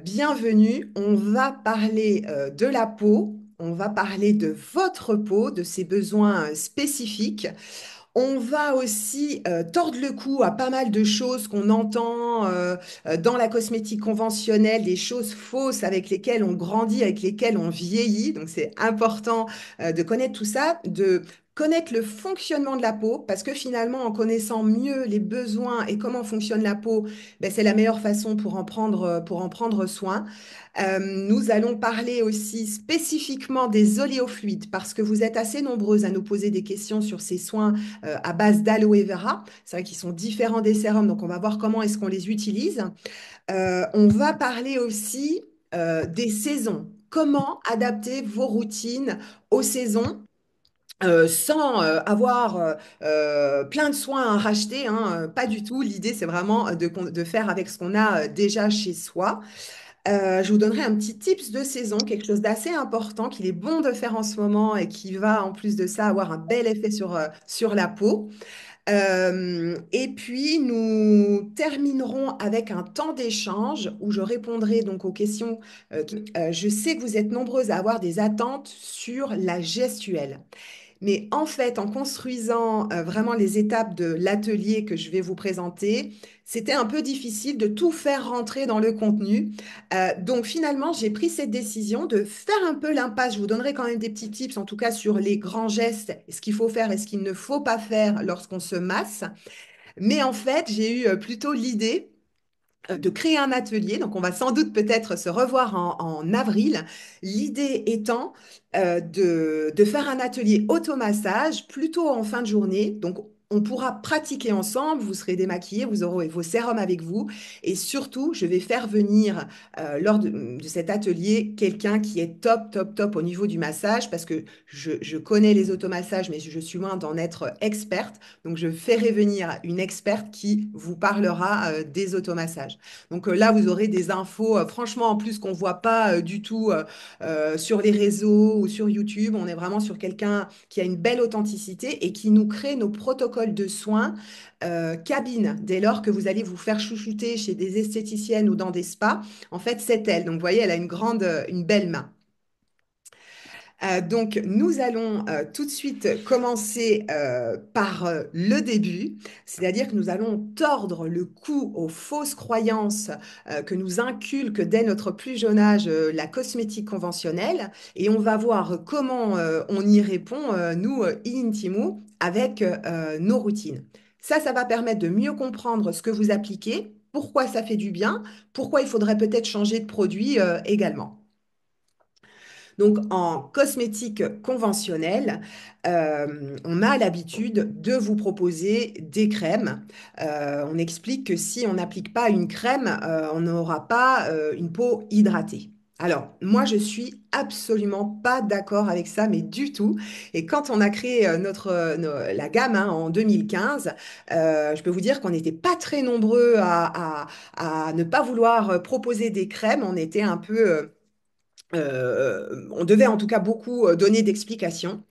Bienvenue, on va parler de la peau, on va parler de votre peau, de ses besoins spécifiques. On va aussi tordre le cou à pas mal de choses qu'on entend dans la cosmétique conventionnelle, des choses fausses avec lesquelles on grandit, avec lesquelles on vieillit. Donc c'est important de connaître tout ça, de connaître le fonctionnement de la peau, parce que finalement, en connaissant mieux les besoins et comment fonctionne la peau, ben, c'est la meilleure façon pour en prendre soin. Nous allons parler aussi spécifiquement des oléofluides, parce que vous êtes assez nombreuses à nous poser des questions sur ces soins à base d'aloe vera. C'est vrai qu'ils sont différents des sérums, donc on va voir comment est-ce qu'on les utilise. On va parler aussi des saisons. Comment adapter vos routines aux saisons sans avoir plein de soins à racheter, hein, pas du tout. L'idée, c'est vraiment de faire avec ce qu'on a déjà chez soi. Je vous donnerai un petit tips de saison, quelque chose d'assez important qu'il est bon de faire en ce moment et qui va, en plus de ça, avoir un bel effet sur la peau. Et puis, nous terminerons avec un temps d'échange où je répondrai donc aux questions. Je sais que vous êtes nombreuses à avoir des attentes sur la gestuelle. Mais en fait, en construisant vraiment les étapes de l'atelier que je vais vous présenter, c'était un peu difficile de tout faire rentrer dans le contenu. Donc finalement, j'ai pris cette décision de faire un peu l'impasse. Je vous donnerai quand même des petits tips, en tout cas sur les grands gestes, ce qu'il faut faire et ce qu'il ne faut pas faire lorsqu'on se masse. Mais en fait, j'ai eu plutôt l'idée de créer un atelier. Donc, on va sans doute peut-être se revoir en avril. L'idée étant de faire un atelier automassage plutôt en fin de journée. Donc, on pourra pratiquer ensemble, vous serez démaquillés, vous aurez vos sérums avec vous. Et surtout, je vais faire venir lors de cet atelier quelqu'un qui est top, top, top au niveau du massage parce que je connais les automassages, mais je suis loin d'en être experte. Donc, je ferai venir une experte qui vous parlera des automassages. Donc là, vous aurez des infos, franchement, en plus qu'on ne voit pas du tout sur les réseaux ou sur YouTube. On est vraiment sur quelqu'un qui a une belle authenticité et qui nous crée nos protocoles de soins cabine. Dès lors que vous allez vous faire chouchouter chez des esthéticiennes ou dans des spas, en fait, c'est elle. Donc, vous voyez, elle a une belle main. Donc, nous allons tout de suite commencer par le début, c'est-à-dire que nous allons tordre le cou aux fausses croyances que nous inculque dès notre plus jeune âge la cosmétique conventionnelle, et on va voir comment on y répond, nous, in Intimo, avec nos routines. Ça va permettre de mieux comprendre ce que vous appliquez, pourquoi ça fait du bien, pourquoi il faudrait peut-être changer de produit également. Donc, en cosmétique conventionnelle, on a l'habitude de vous proposer des crèmes. On explique que si on n'applique pas une crème, on n'aura pas une peau hydratée. Alors, moi, je suis absolument pas d'accord avec ça, mais du tout. Et quand on a créé la gamme hein, en 2015, je peux vous dire qu'on n'était pas très nombreux à ne pas vouloir proposer des crèmes. On était un peu on devait en tout cas beaucoup donner d'explications.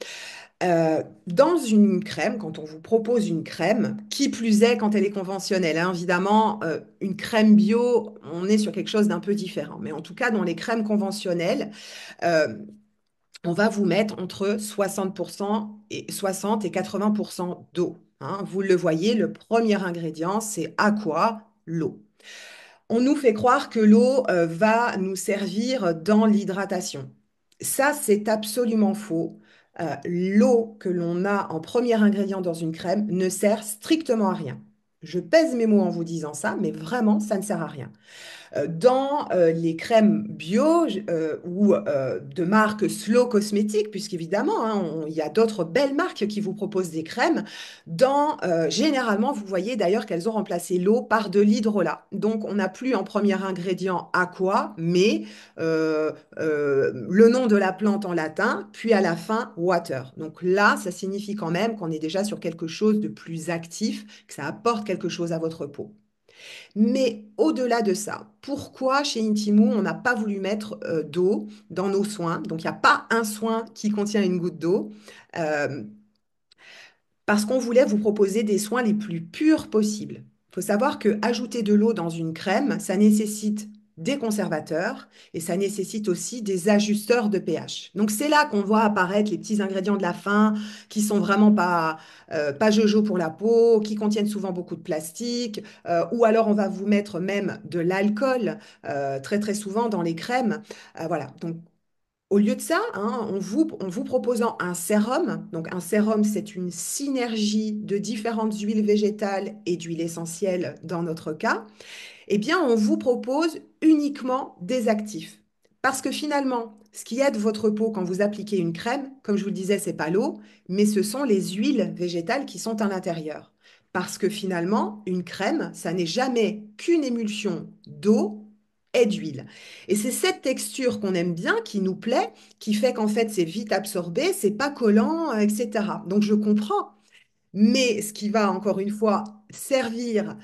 Dans une crème, quand on vous propose une crème, qui plus est quand elle est conventionnelle, hein, évidemment, une crème bio, on est sur quelque chose d'un peu différent. Mais en tout cas, dans les crèmes conventionnelles, euh, on va vous mettre entre 60% et 60 et 80% d'eau. Hein. Vous le voyez, le premier ingrédient, c'est aqua, l'eau. On nous fait croire que l'eau va nous servir dans l'hydratation. Ça, c'est absolument faux. L'eau que l'on a en premier ingrédient dans une crème ne sert strictement à rien. Je pèse mes mots en vous disant ça, mais vraiment, ça ne sert à rien. Dans les crèmes bio ou de marque Slow Cosmétique, puisqu'évidemment, hein, il y a d'autres belles marques qui vous proposent des crèmes, généralement, vous voyez d'ailleurs qu'elles ont remplacé l'eau par de l'hydrolat. Donc, on n'a plus en premier ingrédient aqua, mais le nom de la plante en latin, puis à la fin water. Donc là, ça signifie quand même qu'on est déjà sur quelque chose de plus actif, que ça apporte quelque chose à votre peau. Mais au-delà de ça, pourquoi chez Intimo, on n'a pas voulu mettre d'eau dans nos soins? Donc, il n'y a pas un soin qui contient une goutte d'eau, euh, parce qu'on voulait vous proposer des soins les plus purs possibles. Il faut savoir que ajouter de l'eau dans une crème, ça nécessite des conservateurs et ça nécessite aussi des ajusteurs de pH. Donc c'est là qu'on voit apparaître les petits ingrédients de la fin qui sont vraiment pas jojo pour la peau, qui contiennent souvent beaucoup de plastique, ou alors on va vous mettre même de l'alcool très très souvent dans les crèmes. Voilà, donc au lieu de ça, hein, en vous proposant un sérum, donc un sérum, c'est une synergie de différentes huiles végétales et d'huiles essentielles dans notre cas, eh bien, on vous propose uniquement des actifs. Parce que finalement, ce qui aide votre peau quand vous appliquez une crème, comme je vous le disais, c'est pas l'eau, mais ce sont les huiles végétales qui sont à l'intérieur. Parce que finalement, une crème, ça n'est jamais qu'une émulsion d'eau et d'huile. Et c'est cette texture qu'on aime bien, qui nous plaît, qui fait qu'en fait, c'est vite absorbé, c'est pas collant, etc. Donc, je comprends. Mais ce qui va, encore une fois, servir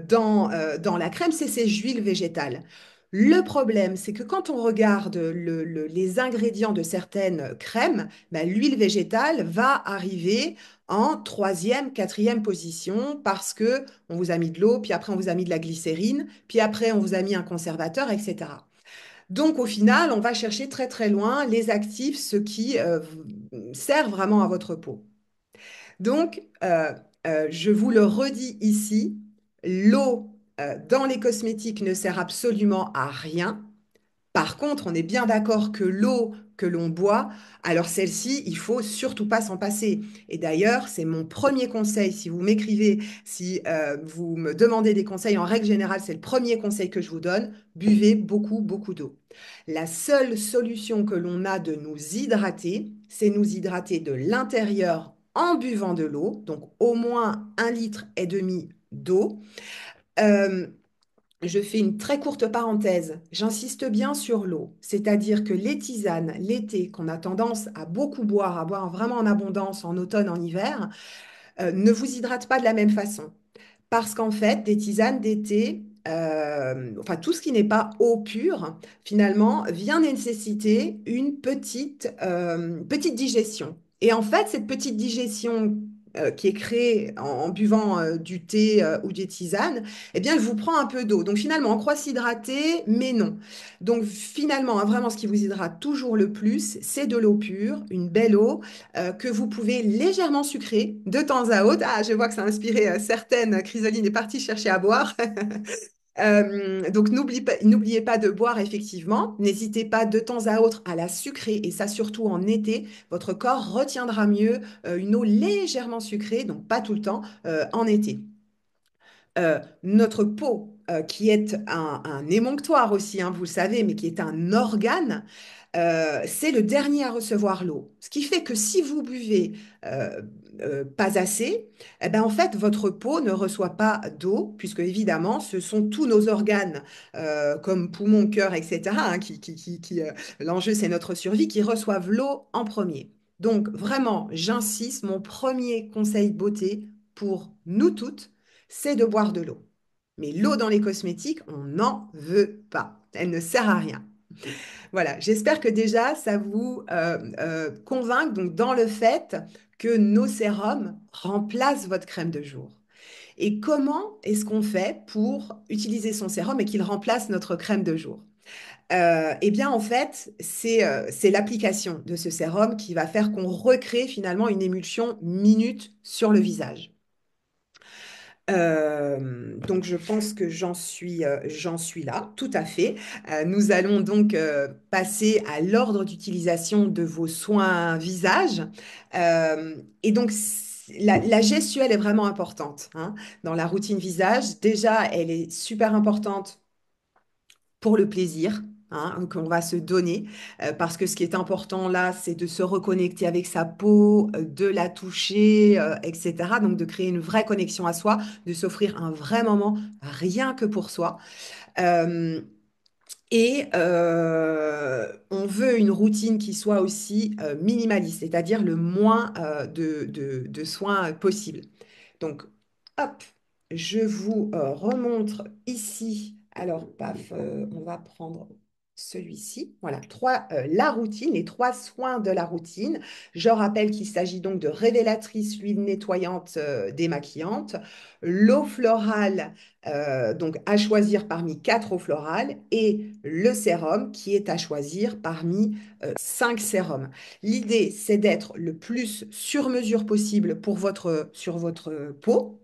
dans la crème, c'est ces huiles végétales. Le problème, c'est que quand on regarde les ingrédients de certaines crèmes, ben, l'huile végétale va arriver en troisième, quatrième position parce que on vous a mis de l'eau, puis après on vous a mis de la glycérine, puis après on vous a mis un conservateur, etc. Donc au final, on va chercher très très loin les actifs, ce qui sert vraiment à votre peau. Donc, je vous le redis ici, l'eau dans les cosmétiques ne sert absolument à rien. Par contre, on est bien d'accord que l'eau que l'on boit, alors celle-ci, il faut surtout pas s'en passer. Et d'ailleurs, c'est mon premier conseil. Si vous m'écrivez, si vous me demandez des conseils, en règle générale, c'est le premier conseil que je vous donne. Buvez beaucoup, beaucoup d'eau. La seule solution que l'on a de nous hydrater, c'est nous hydrater de l'intérieur en buvant de l'eau, donc au moins 1,5 litre d'eau. Euh, je fais une très courte parenthèse. J'insiste bien sur l'eau, c'est-à-dire que les tisanes, l'été, qu'on a tendance à beaucoup boire, à boire vraiment en abondance en automne, en hiver, ne vous hydratent pas de la même façon. Parce qu'en fait, des tisanes d'été, enfin tout ce qui n'est pas eau pure, finalement, vient nécessiter une petite digestion. Et en fait, cette petite digestion qui est créée en buvant du thé ou des tisanes, eh bien, elle vous prend un peu d'eau. Donc finalement, on croit s'hydrater, mais non. Donc finalement, hein, vraiment, ce qui vous hydrate toujours le plus, c'est de l'eau pure, une belle eau que vous pouvez légèrement sucrer de temps à autre. Ah, je vois que ça a inspiré certaines. Chrysoline est partie chercher à boire. Donc, n'oubliez pas de boire, effectivement. N'hésitez pas de temps à autre à la sucrer, et ça surtout en été. Votre corps retiendra mieux une eau légèrement sucrée, donc pas tout le temps, en été. Notre peau, qui est un émonctoire aussi, hein, vous le savez, mais qui est un organe, c'est le dernier à recevoir l'eau. Ce qui fait que si vous buvez euh, pas assez, eh ben, en fait, votre peau ne reçoit pas d'eau, puisque évidemment, ce sont tous nos organes, comme poumons, cœur, etc., hein, l'enjeu, c'est notre survie, qui reçoivent l'eau en premier. Donc, vraiment, j'insiste, mon premier conseil beauté pour nous toutes, c'est de boire de l'eau. Mais l'eau dans les cosmétiques, on n'en veut pas. Elle ne sert à rien. Voilà, j'espère que déjà ça vous convainc donc dans le fait que nos sérums remplacent votre crème de jour. Et comment est-ce qu'on fait pour utiliser son sérum et qu'il remplace notre crème de jour? Eh bien, en fait, c'est l'application de ce sérum qui va faire qu'on recrée finalement une émulsion minute sur le visage. Donc, je pense que j'en suis là, tout à fait. Nous allons donc passer à l'ordre d'utilisation de vos soins visage. Et donc, la gestuelle est vraiment importante, hein, dans la routine visage. Déjà, elle est super importante pour le plaisir, hein, qu'on va se donner, parce que ce qui est important là, c'est de se reconnecter avec sa peau, de la toucher, etc. Donc de créer une vraie connexion à soi, de s'offrir un vrai moment rien que pour soi. Euh, on veut une routine qui soit aussi minimaliste, c'est-à-dire le moins de soins possible. Donc, hop, je vous remontre ici. Alors, paf, on va prendre celui-ci. Voilà, la routine, les trois soins de la routine. Je rappelle qu'il s'agit donc de révélatrice, huile nettoyante, démaquillante, l'eau florale, donc à choisir parmi quatre eaux florales, et le sérum qui est à choisir parmi cinq sérums. L'idée, c'est d'être le plus sur mesure possible sur votre peau.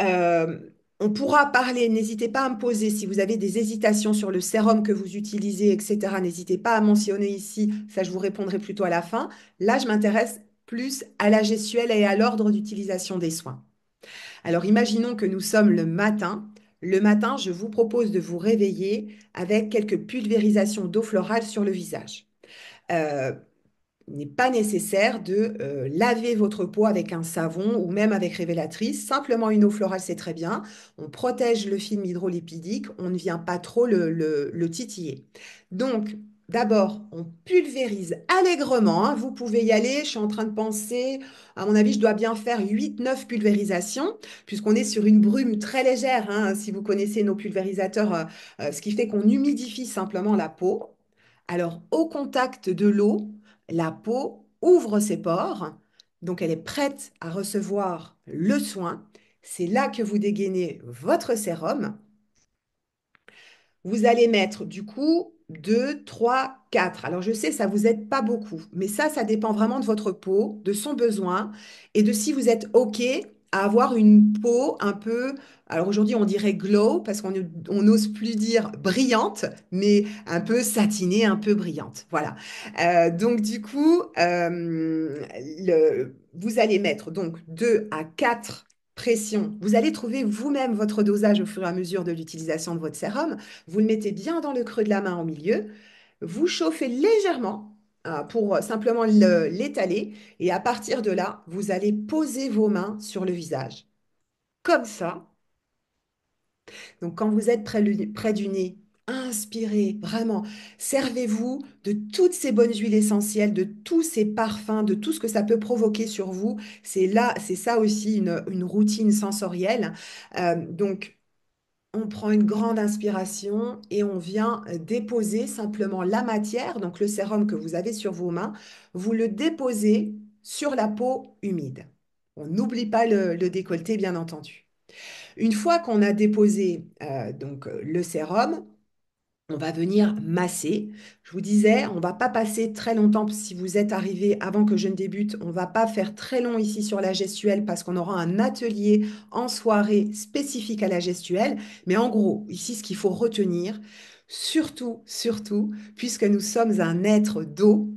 Euh, on pourra parler, n'hésitez pas à me poser si vous avez des hésitations sur le sérum que vous utilisez, etc. N'hésitez pas à mentionner ici, ça je vous répondrai plutôt à la fin. Là, je m'intéresse plus à la gestuelle et à l'ordre d'utilisation des soins. Alors, imaginons que nous sommes le matin. Le matin, je vous propose de vous réveiller avec quelques pulvérisations d'eau florale sur le visage. Euh, il n'est pas nécessaire de laver votre peau avec un savon ou même avec révélatrice. Simplement une eau florale, c'est très bien. On protège le film hydrolipidique, on ne vient pas trop le titiller. Donc, d'abord, on pulvérise allègrement, hein. Vous pouvez y aller. Je suis en train de penser, à mon avis, je dois bien faire 8, 9 pulvérisations, puisqu'on est sur une brume très légère, hein, si vous connaissez nos pulvérisateurs, ce qui fait qu'on humidifie simplement la peau. Alors, au contact de l'eau, la peau ouvre ses pores, donc elle est prête à recevoir le soin. C'est là que vous dégainez votre sérum. Vous allez mettre du coup 2, 3, 4. Alors je sais, ça vous aide pas beaucoup, mais ça dépend vraiment de votre peau, de son besoin et de si vous êtes OK à avoir une peau un peu, alors aujourd'hui on dirait glow parce on n'ose plus dire brillante, mais un peu satinée, un peu brillante. Voilà. Donc du coup, vous allez mettre donc 2 à 4 pressions. Vous allez trouver vous-même votre dosage au fur et à mesure de l'utilisation de votre sérum. Vous le mettez bien dans le creux de la main au milieu. Vous chauffez légèrement pour simplement l'étaler. Et à partir de là, vous allez poser vos mains sur le visage. Comme ça. Donc, quand vous êtes près du nez, inspirez vraiment. Servez-vous de toutes ces bonnes huiles essentielles, de tous ces parfums, de tout ce que ça peut provoquer sur vous. C'est ça aussi une routine sensorielle. Donc, on prend une grande inspiration et on vient déposer simplement la matière, donc le sérum que vous avez sur vos mains, vous le déposez sur la peau humide. On n'oublie pas le décolleté, bien entendu. Une fois qu'on a déposé le sérum, on va venir masser. Je vous disais, on va pas passer très longtemps. Si vous êtes arrivé avant que je ne débute, on va pas faire très long ici sur la gestuelle parce qu'on aura un atelier en soirée spécifique à la gestuelle. Mais en gros, ici, ce qu'il faut retenir, surtout, puisque nous sommes un être d'eau,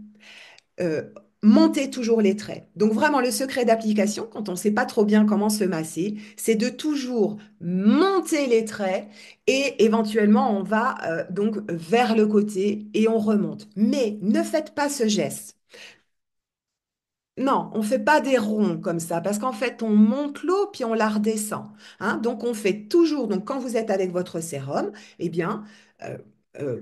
euh, monter toujours les traits. Donc vraiment, le secret d'application, quand on ne sait pas trop bien comment se masser, c'est de toujours monter les traits et éventuellement, on va donc vers le côté et on remonte. Mais ne faites pas ce geste. Non, on ne fait pas des ronds comme ça, parce qu'en fait, on monte l'eau puis on la redescend, hein. Donc, on fait toujours, donc quand vous êtes avec votre sérum, eh bien, euh, euh,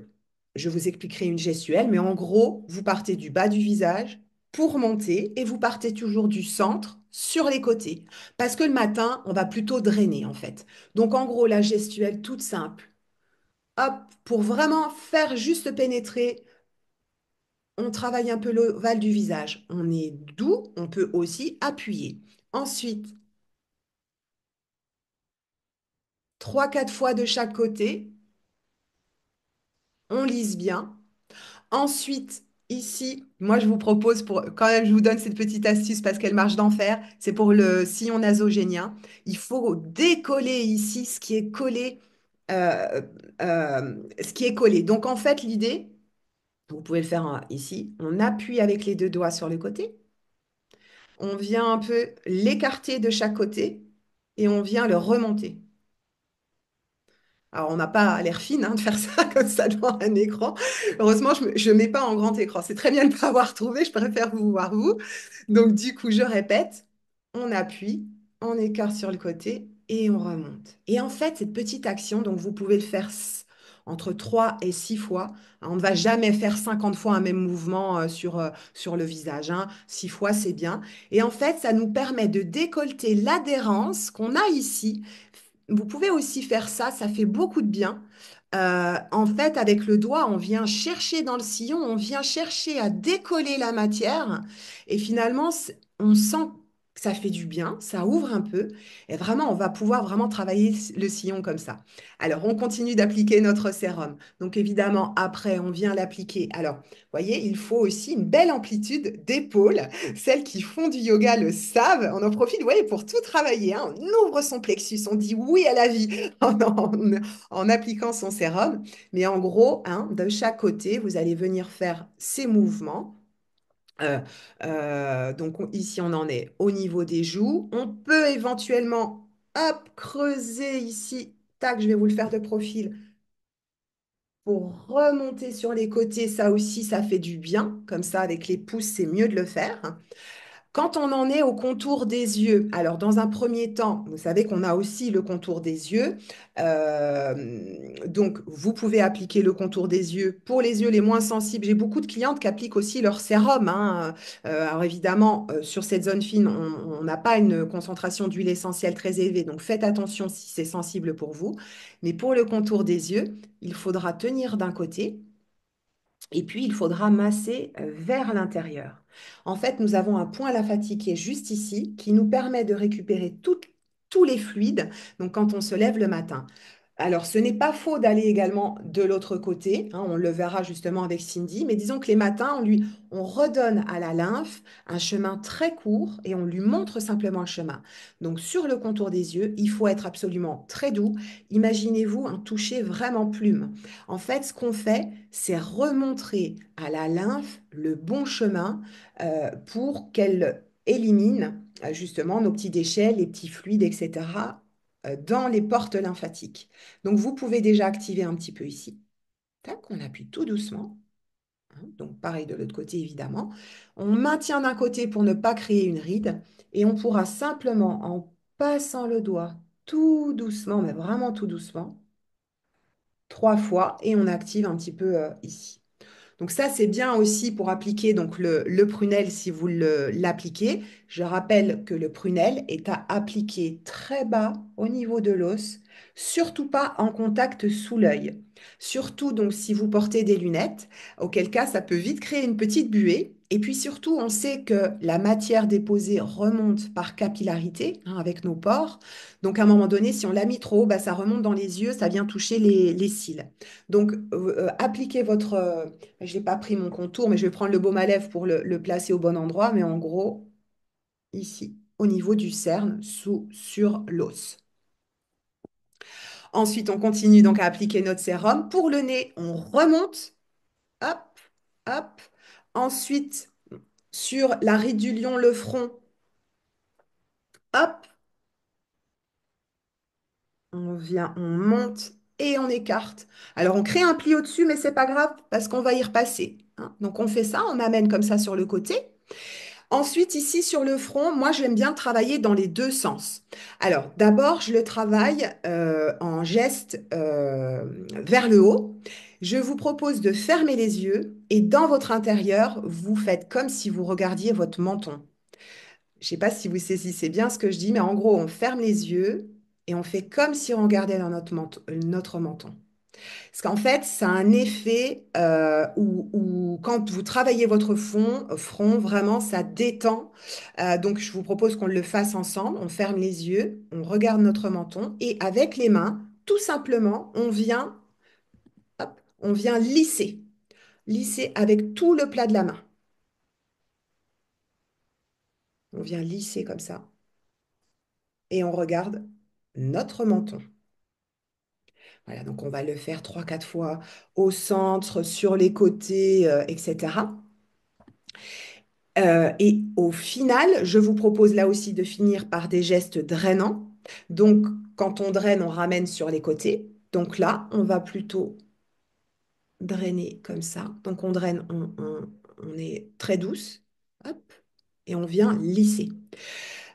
je vous expliquerai une gestuelle, mais en gros, vous partez du bas du visage pour monter et vous partez toujours du centre sur les côtés. Parce que le matin, on va plutôt drainer, en fait. Donc, en gros, la gestuelle toute simple, hop, pour vraiment faire juste pénétrer, on travaille un peu l'ovale du visage. On est doux, on peut aussi appuyer. Ensuite, trois, quatre fois de chaque côté, on lisse bien. Ensuite, ici, moi je vous propose pour quand même, je vous donne cette petite astuce parce qu'elle marche d'enfer. C'est pour le sillon nasogénien. Il faut décoller ici ce qui est collé. Donc en fait, l'idée, vous pouvez le faire ici, on appuie avec les deux doigts sur le côté. On vient un peu l'écarter de chaque côté et on vient le remonter. Alors, on n'a pas l'air fine hein, de faire ça comme ça devant un écran. Heureusement, je ne mets pas en grand écran. C'est très bien de ne pas avoir trouvé, je préfère vous voir vous. Donc, du coup, je répète, on appuie, on écarte sur le côté et on remonte. Et en fait, cette petite action, donc vous pouvez le faire entre 3 et 6 fois. On ne va jamais faire 50 fois un même mouvement sur le visage, hein. 6 fois, c'est bien. Et en fait, ça nous permet de décolleter l'adhérence qu'on a ici. Vous pouvez aussi faire ça, ça fait beaucoup de bien. En fait, avec le doigt, on vient chercher dans le sillon, on vient chercher à décoller la matière. Et finalement, on sent que ça fait du bien, ça ouvre un peu. Et vraiment, on va pouvoir vraiment travailler le sillon comme ça. Alors, on continue d'appliquer notre sérum. Donc, évidemment, après, on vient l'appliquer. Alors, vous voyez, il faut aussi une belle amplitude d'épaule. Celles qui font du yoga le savent. On en profite, vous voyez, pour tout travailler, hein. On ouvre son plexus, on dit oui à la vie en appliquant son sérum. Mais en gros, hein, de chaque côté, vous allez venir faire ces mouvements. Euh, donc ici, on en est au niveau des joues. On peut éventuellement, hop, creuser ici. Tac, je vais vous le faire de profil pour remonter sur les côtés. Ça aussi, ça fait du bien. Comme ça, avec les pouces, c'est mieux de le faire. Quand on en est au contour des yeux, alors dans un premier temps, vous savez qu'on a aussi le contour des yeux. Donc, vous pouvez appliquer le contour des yeux pour les yeux les moins sensibles. J'ai beaucoup de clientes qui appliquent aussi leur sérum, hein. Alors évidemment, sur cette zone fine, on n'a pas une concentration d'huile essentielle très élevée. Donc, faites attention si c'est sensible pour vous. Mais pour le contour des yeux, il faudra tenir d'un côté. Et puis, il faudra masser vers l'intérieur. En fait, nous avons un point lymphatique qui est juste ici, qui nous permet de récupérer tous les fluides, donc quand on se lève le matin. Alors, ce n'est pas faux d'aller également de l'autre côté, hein, on le verra justement avec Cindy, mais disons que les matins, on redonne à la lymphe un chemin très court et on lui montre simplement le chemin. Donc, sur le contour des yeux, il faut être absolument très doux. Imaginez-vous un toucher vraiment plume. En fait, ce qu'on fait, c'est remontrer à la lymphe le bon chemin pour qu'elle élimine justement nos petits déchets, les petits fluides, etc., dans les portes lymphatiques. Donc, vous pouvez déjà activer un petit peu ici. Tac, on appuie tout doucement, hein. Donc, pareil de l'autre côté, évidemment. On maintient d'un côté pour ne pas créer une ride et on pourra simplement, en passant le doigt tout doucement, mais vraiment tout doucement, 3 fois et on active un petit peu ici. Donc ça, c'est bien aussi pour appliquer donc le prunelle si vous l'appliquez. Je rappelle que le prunelle est à appliquer très bas au niveau de l'os, surtout pas en contact sous l'œil. Surtout donc si vous portez des lunettes, auquel cas ça peut vite créer une petite buée. Et puis surtout, on sait que la matière déposée remonte par capillarité, hein, avec nos pores. Donc à un moment donné, si on l'a mis trop haut, bah, ça remonte dans les yeux, ça vient toucher les cils. Donc appliquez je n'ai pas pris mon contour, mais je vais prendre le baume à lèvres pour le placer au bon endroit. Mais en gros, ici, au niveau du cerne, sur l'os. Ensuite, on continue donc à appliquer notre sérum. Pour le nez, on remonte. Hop, hop. Ensuite, sur la ride du lion, le front, hop, on vient, on monte et on écarte. Alors, on crée un pli au-dessus, mais c'est pas grave parce qu'on va y repasser, hein. Donc, on fait ça, on amène comme ça sur le côté. Ensuite, ici sur le front, moi j'aime bien travailler dans les deux sens. Alors, d'abord, je le travaille en geste vers le haut. Je vous propose de fermer les yeux et dans votre intérieur, vous faites comme si vous regardiez votre menton. Je ne sais pas si vous saisissez bien ce que je dis, mais en gros, on ferme les yeux et on fait comme si on regardait dans notre menton. Parce qu'en fait, ça a un effet où quand vous travaillez votre front, vraiment, ça détend. Donc, je vous propose qu'on le fasse ensemble. On ferme les yeux, on regarde notre menton et avec les mains, tout simplement, hop, on vient lisser. Lisser avec tout le plat de la main. On vient lisser comme ça et on regarde notre menton. Voilà, donc on va le faire 3, 4 fois au centre, sur les côtés, etc. Et au final, je vous propose là aussi de finir par des gestes drainants. Donc, quand on draine, on ramène sur les côtés. Donc là, on va plutôt drainer comme ça. Donc, on draine, on est très douce. Hop, et on vient lisser.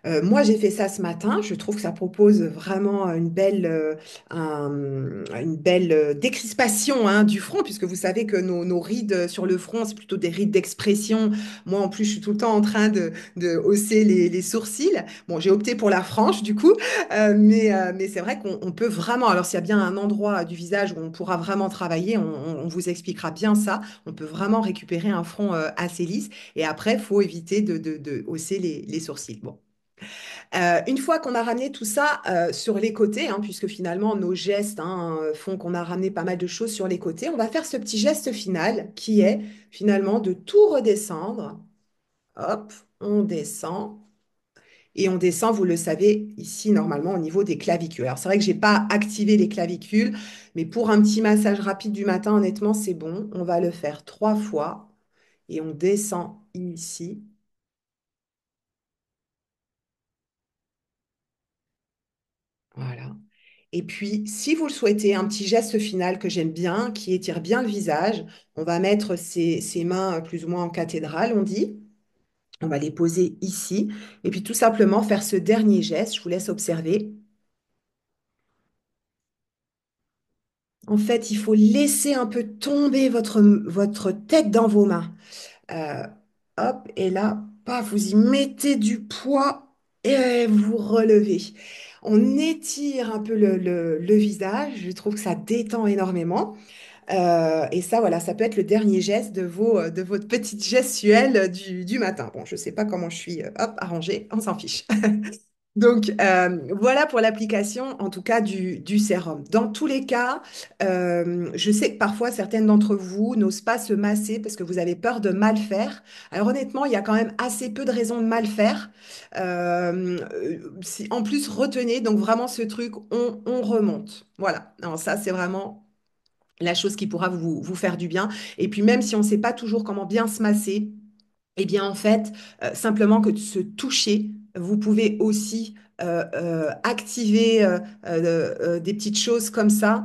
Moi, j'ai fait ça ce matin. Je trouve que ça propose vraiment une belle décrispation hein, du front, puisque vous savez que nos rides sur le front, c'est plutôt des rides d'expression. Moi, en plus, je suis tout le temps en train de hausser les sourcils. Bon, j'ai opté pour la frange, du coup, mais c'est vrai qu'on peut vraiment, alors s'il y a bien un endroit du visage où on pourra vraiment travailler, on vous expliquera bien ça. On peut vraiment récupérer un front assez lisse. Et après, il faut éviter de hausser les sourcils. Bon. Une fois qu'on a ramené tout ça sur les côtés, hein, puisque finalement nos gestes hein, font qu'on a ramené pas mal de choses sur les côtés, on va faire ce petit geste final qui est finalement de tout redescendre. Hop, on descend. Et on descend, vous le savez, ici normalement au niveau des clavicules. Alors c'est vrai que j'ai pas activé les clavicules, mais pour un petit massage rapide du matin, honnêtement, c'est bon. On va le faire 3 fois et on descend ici. Voilà. Et puis, si vous le souhaitez, un petit geste final que j'aime bien, qui étire bien le visage, on va mettre ses mains plus ou moins en cathédrale, on dit. On va les poser ici. Et puis, tout simplement faire ce dernier geste. Je vous laisse observer. En fait, il faut laisser un peu tomber votre tête dans vos mains. Euh, hop, et là, paf, vous y mettez du poids et vous relevez. On étire un peu le visage. Je trouve que ça détend énormément. Et ça, voilà, ça peut être le dernier geste de votre petite gestuelle du matin. Bon, je ne sais pas comment je suis, hop, arrangée, on s'en fiche. Donc, voilà pour l'application, en tout cas, du sérum. Dans tous les cas, je sais que parfois, certaines d'entre vous n'osent pas se masser parce que vous avez peur de mal faire. Alors, honnêtement, il y a quand même assez peu de raisons de mal faire. En plus, retenez donc vraiment ce truc, on remonte. Voilà. Alors, ça, c'est vraiment la chose qui pourra vous faire du bien. Et puis même si on ne sait pas toujours comment bien se masser, eh bien en fait, simplement que de se toucher, vous pouvez aussi activer des petites choses comme ça.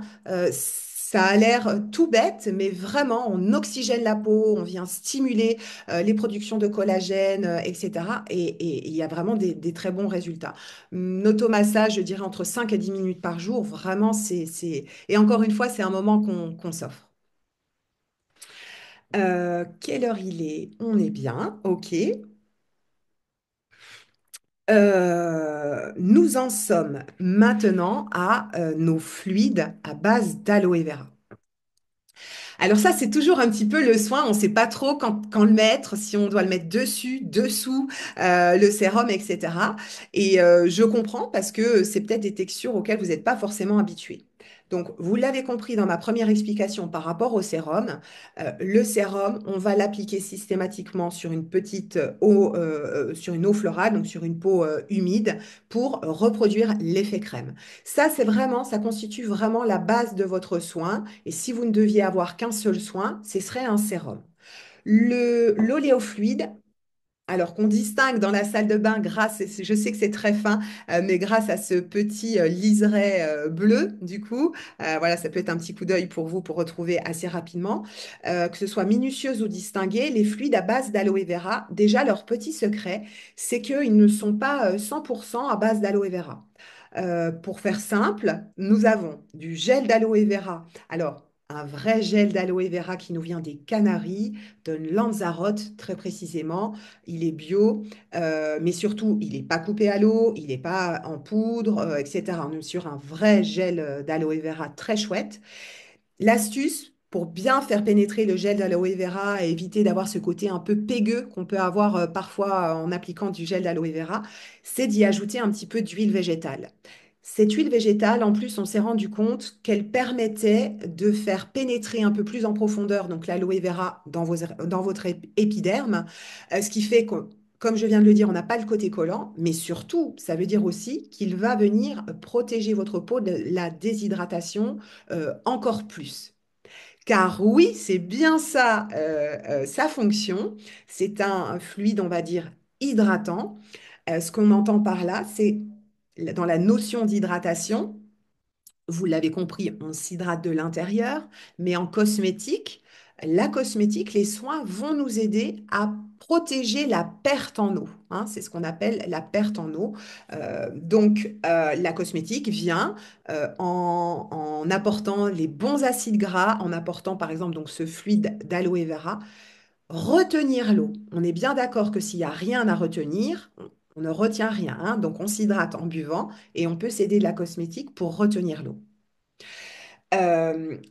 Ça a l'air tout bête, mais vraiment, on oxygène la peau, on vient stimuler les productions de collagène, etc. Et il y a vraiment des très bons résultats. Automassage, je dirais entre 5 et 10 minutes par jour, vraiment, Et encore une fois, c'est un moment qu'on s'offre. Quelle heure il est? On est bien, ok. Nous en sommes maintenant à nos fluides à base d'aloe vera. Alors ça, c'est toujours un petit peu le soin. On ne sait pas trop quand le mettre, si on doit le mettre dessus, dessous, le sérum, etc. Et je comprends parce que c'est peut-être des textures auxquelles vous n'êtes pas forcément habitué. Donc, vous l'avez compris dans ma première explication par rapport au sérum. Le sérum, on va l'appliquer systématiquement sur une petite eau, sur une eau florale, donc sur une peau humide, pour reproduire l'effet crème. Ça, ça constitue vraiment la base de votre soin. Et si vous ne deviez avoir qu'un seul soin, ce serait un sérum. L'oléofluide, alors qu'on distingue dans la salle de bain je sais que c'est très fin, mais grâce à ce petit liseré bleu, du coup, voilà, ça peut être un petit coup d'œil pour vous pour retrouver assez rapidement. Que ce soit minutieuse ou distinguée, les fluides à base d'aloe vera, déjà leur petit secret, c'est qu'ils ne sont pas 100% à base d'aloe vera. Pour faire simple, nous avons du gel d'aloe vera. Alors, un vrai gel d'aloe vera qui nous vient des Canaries, de Lanzarote très précisément. Il est bio, mais surtout, il n'est pas coupé à l'eau, il n'est pas en poudre, etc. On est sur un vrai gel d'aloe vera très chouette. L'astuce pour bien faire pénétrer le gel d'aloe vera et éviter d'avoir ce côté un peu pégueux qu'on peut avoir parfois en appliquant du gel d'aloe vera, c'est d'y ajouter un petit peu d'huile végétale. Cette huile végétale, en plus, on s'est rendu compte qu'elle permettait de faire pénétrer un peu plus en profondeur donc l'aloe vera dans votre épiderme, ce qui fait que, comme je viens de le dire, on n'a pas le côté collant, mais surtout, ça veut dire aussi qu'il va venir protéger votre peau de la déshydratation encore plus. Car oui, c'est bien ça, sa fonction. C'est un fluide, on va dire, hydratant. Ce qu'on entend par là, c'est dans la notion d'hydratation, vous l'avez compris, on s'hydrate de l'intérieur, mais en cosmétique, la cosmétique, les soins vont nous aider à protéger la perte en eau, hein. C'est ce qu'on appelle la perte en eau. La cosmétique vient en apportant les bons acides gras, en apportant par exemple donc ce fluide d'aloe vera, retenir l'eau. On est bien d'accord que s'il n'y a rien à retenir, on ne retient rien, hein. Donc on s'hydrate en buvant et on peut s'aider de la cosmétique pour retenir l'eau.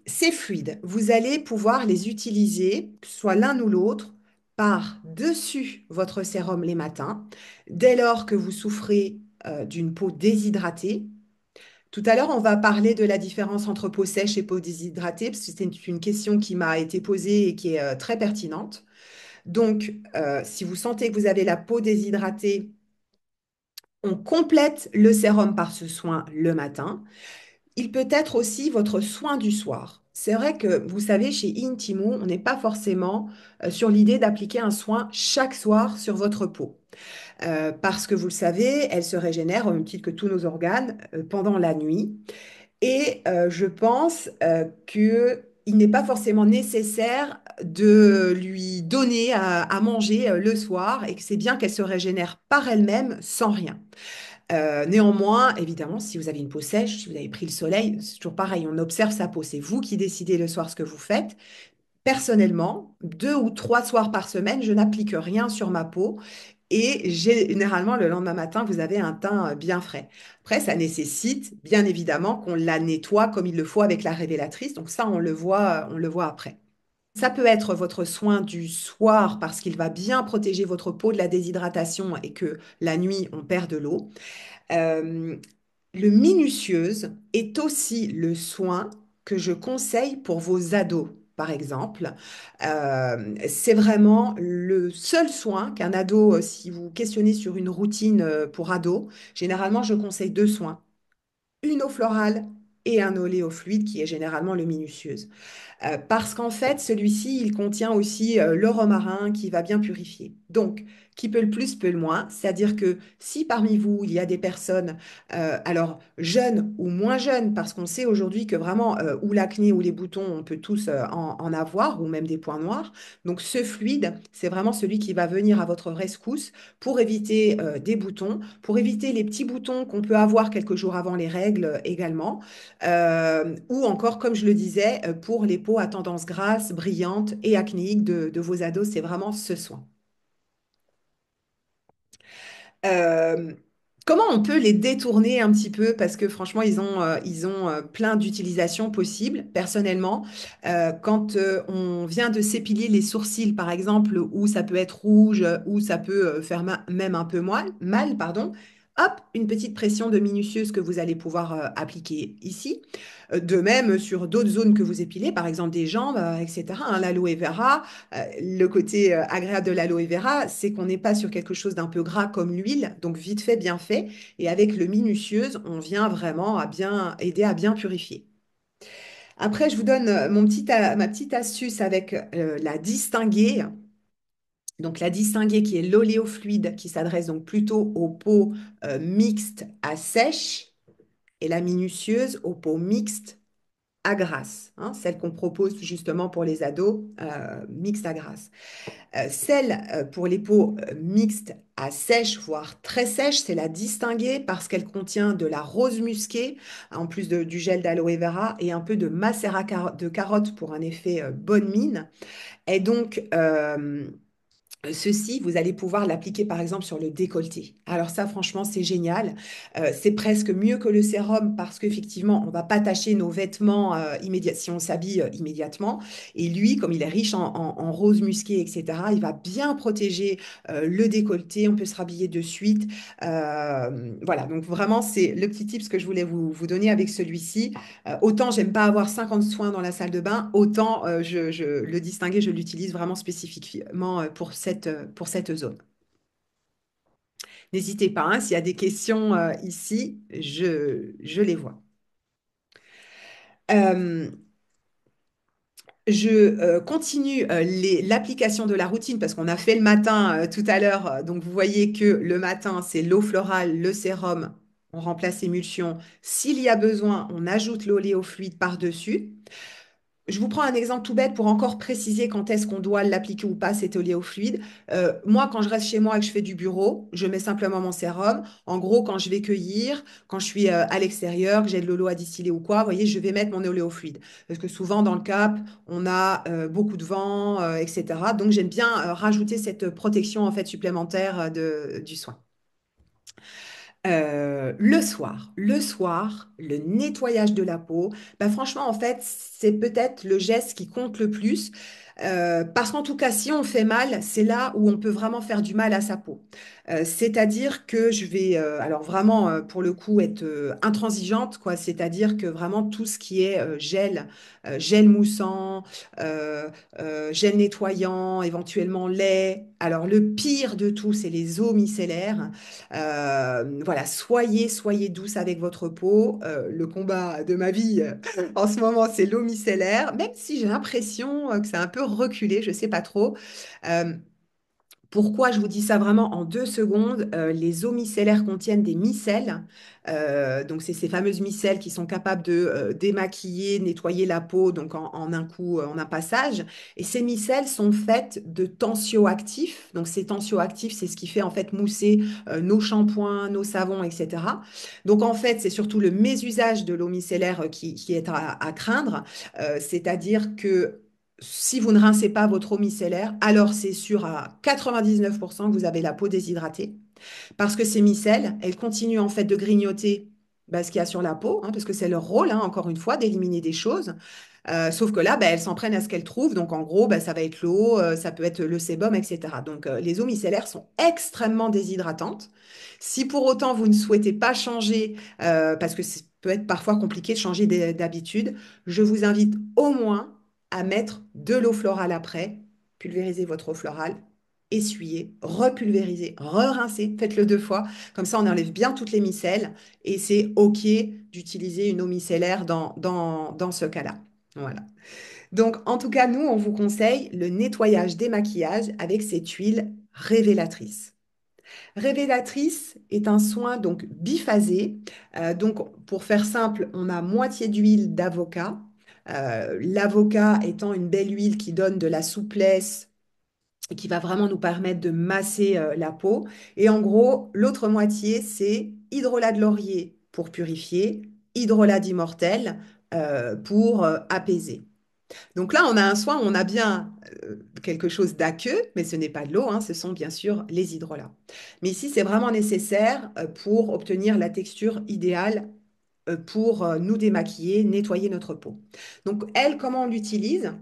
Ces fluides, vous allez pouvoir les utiliser, que ce soit l'un ou l'autre, par-dessus votre sérum les matins, dès lors que vous souffrez d'une peau déshydratée. Tout à l'heure, on va parler de la différence entre peau sèche et peau déshydratée, parce que c'est une question qui m'a été posée et qui est très pertinente. Donc, si vous sentez que vous avez la peau déshydratée, on complète le sérum par ce soin le matin. Il peut être aussi votre soin du soir. C'est vrai que, vous savez, chez Intimo, on n'est pas forcément sur l'idée d'appliquer un soin chaque soir sur votre peau. Parce que vous le savez, elle se régénère au même titre que tous nos organes pendant la nuit. Et je pense qu'il n'est pas forcément nécessaire de lui donner à manger le soir et que c'est bien qu'elle se régénère par elle-même sans rien. Néanmoins, évidemment, si vous avez une peau sèche, si vous avez pris le soleil, c'est toujours pareil, on observe sa peau. C'est vous qui décidez le soir ce que vous faites. Personnellement, 2 ou 3 soirs par semaine, je n'applique rien sur ma peau et généralement, le lendemain matin, vous avez un teint bien frais. Après, ça nécessite bien évidemment qu'on la nettoie comme il le faut avec la révélatrice. Donc ça, on le voit après. Ça peut être votre soin du soir parce qu'il va bien protéger votre peau de la déshydratation et que la nuit, on perd de l'eau. Euh, le minutieuse est aussi le soin que je conseille pour vos ados, par exemple. C'est vraiment le seul soin qu'un ado, si vous questionnez sur une routine pour ado, généralement, je conseille 2 soins, une eau florale et un oléofluide qui est généralement le minutieuse. Parce qu'en fait, celui-ci, il contient aussi le romarin qui va bien purifier. Donc, qui peut le plus, peut le moins. C'est-à-dire que si parmi vous, il y a des personnes, alors jeunes ou moins jeunes, parce qu'on sait aujourd'hui que vraiment, ou l'acné ou les boutons, on peut tous en avoir, ou même des points noirs. Donc, ce fluide, c'est vraiment celui qui va venir à votre rescousse pour éviter des boutons, pour éviter les petits boutons qu'on peut avoir quelques jours avant les règles également. Ou encore, comme je le disais, pour les peaux à tendance grasse, brillante et acnéique de vos ados, c'est vraiment ce soin. Euh, Comment on peut les détourner un petit peu? Parce que franchement, ils ont plein d'utilisations possibles. Personnellement, quand on vient de s'épiler les sourcils, par exemple, où ça peut être rouge, où ça peut faire même un peu mal, pardon, hop, une petite pression de minutieuse que vous allez pouvoir appliquer ici. De même sur d'autres zones que vous épilez, par exemple des jambes, etc., hein, l'aloe vera. Le côté agréable de l'aloe vera, c'est qu'on n'est pas sur quelque chose d'un peu gras comme l'huile, donc vite fait, bien fait. Et avec le minutieuse, on vient vraiment à bien aider à bien purifier. Après, je vous donne ma petite astuce avec la distinguée. Donc la distinguée qui est l'oléofluide qui s'adresse donc plutôt aux peaux mixtes à sèche et la minutieuse aux peaux mixtes à grasse, hein, celle qu'on propose justement pour les ados mixtes à grasse. Celle pour les peaux mixtes à sèche, voire très sèche, c'est la distinguer parce qu'elle contient de la rose musquée, en plus du gel d'aloe vera et un peu de macérat de carotte pour un effet bonne mine. Et donc, ceci, vous allez pouvoir l'appliquer par exemple sur le décolleté. Alors ça, franchement, c'est génial. C'est presque mieux que le sérum parce qu'effectivement, on ne va pas tacher nos vêtements si on s'habille immédiatement. Et lui, comme il est riche en rose musquée, etc., il va bien protéger le décolleté. On peut se rhabiller de suite. Voilà, donc vraiment, c'est le petit tips que je voulais vous donner avec celui-ci. Autant j'aime pas avoir 50 soins dans la salle de bain, autant le distinguer, je l'utilise vraiment spécifiquement pour cette zone. N'hésitez pas, hein, s'il y a des questions ici, je les vois. Euh, je continue l'application de la routine parce qu'on a fait le matin tout à l'heure. Donc, vous voyez que le matin, c'est l'eau florale, le sérum. On remplace l'émulsion. S'il y a besoin, on ajoute l'oléofluide par-dessus. Je vous prends un exemple tout bête pour encore préciser quand est-ce qu'on doit l'appliquer ou pas, cet oléofluide. Moi, quand je reste chez moi et que je fais du bureau, je mets simplement mon sérum. En gros, quand je vais cueillir, quand je suis à l'extérieur, que j'ai de l'eau à distiller ou quoi, vous voyez, je vais mettre mon oléofluide. Parce que souvent, dans le Cap, on a beaucoup de vent, etc. Donc, j'aime bien rajouter cette protection en fait supplémentaire du soin. Le soir, le nettoyage de la peau, bah franchement, en fait, c'est peut-être le geste qui compte le plus. Parce qu'en tout cas, si on fait mal, c'est là où on peut vraiment faire du mal à sa peau. C'est-à-dire que je vais, alors vraiment, pour le coup, être intransigeante, quoi. C'est-à-dire que vraiment tout ce qui est gel moussant, euh, gel nettoyant, éventuellement lait. Alors le pire de tout, c'est les eaux micellaires. Voilà, soyez douce avec votre peau. Le combat de ma vie en ce moment, c'est l'eau micellaire, même si j'ai l'impression que c'est un peu reculé, je sais pas trop. Euh, Pourquoi je vous dis ça vraiment en 2 secondes? Les eaux micellaires contiennent des micelles. Donc, c'est ces fameuses micelles qui sont capables de démaquiller, nettoyer la peau donc en un coup, en un passage. Et ces micelles sont faites de tensioactifs. Donc, ces tensioactifs, c'est ce qui fait en fait mousser nos shampoings, nos savons, etc. Donc, en fait, c'est surtout le mésusage de l'eau micellaire qui est à craindre. C'est-à-dire que si vous ne rincez pas votre eau micellaire, alors c'est sûr à 99% que vous avez la peau déshydratée. Parce que ces micelles, elles continuent en fait de grignoter ce qu'il y a sur la peau, hein, parce que c'est leur rôle, hein, encore une fois, d'éliminer des choses. Sauf que là, elles s'en prennent à ce qu'elles trouvent. Donc, en gros, ça va être l'eau, ça peut être le sébum, etc. Donc, les eaux micellaires sont extrêmement déshydratantes. Si pour autant, vous ne souhaitez pas changer, parce que ça peut être parfois compliqué de changer d'habitude, je vous invite au moins à mettre de l'eau florale après, pulvériser votre eau florale, essuyer, repulvériser, re-rincer, faites-le 2 fois. Comme ça, on enlève bien toutes les micelles et c'est OK d'utiliser une eau micellaire dans ce cas-là. Voilà. Donc, en tout cas, nous, on vous conseille le nettoyage des maquillages avec cette huile révélatrice. Révélatrice est un soin donc biphasé. Donc, pour faire simple, on a moitié d'huile d'avocat. L'avocat étant une belle huile qui donne de la souplesse et qui va vraiment nous permettre de masser la peau. Et en gros, l'autre moitié, c'est hydrolat de laurier pour purifier, hydrolat d'immortel pour apaiser. Donc là, on a un soin où on a bien quelque chose d'aqueux, mais ce n'est pas de l'eau, hein, ce sont bien sûr les hydrolats. Mais ici, c'est vraiment nécessaire pour obtenir la texture idéale pour nous démaquiller, nettoyer notre peau. Donc, elle, comment on l'utilise?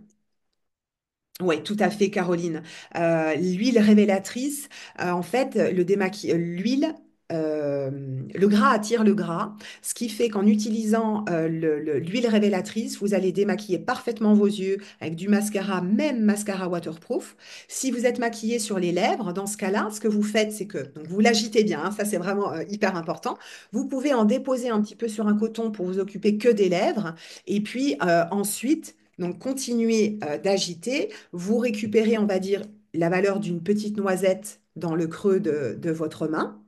Oui, tout à fait, Caroline. L'huile révélatrice, en fait, l'huile, le gras attire le gras, ce qui fait qu'en utilisant l'huile révélatrice, vous allez démaquiller parfaitement vos yeux avec du mascara, même mascara waterproof. Si vous êtes maquillé sur les lèvres, dans ce cas-là, ce que vous faites, c'est que donc vous l'agitez bien, hein, ça c'est vraiment hyper important. Vous pouvez en déposer un petit peu sur un coton pour vous occuper que des lèvres, et puis ensuite, donc continuez d'agiter. Vous récupérez, on va dire, la valeur d'une petite noisette dans le creux de votre main.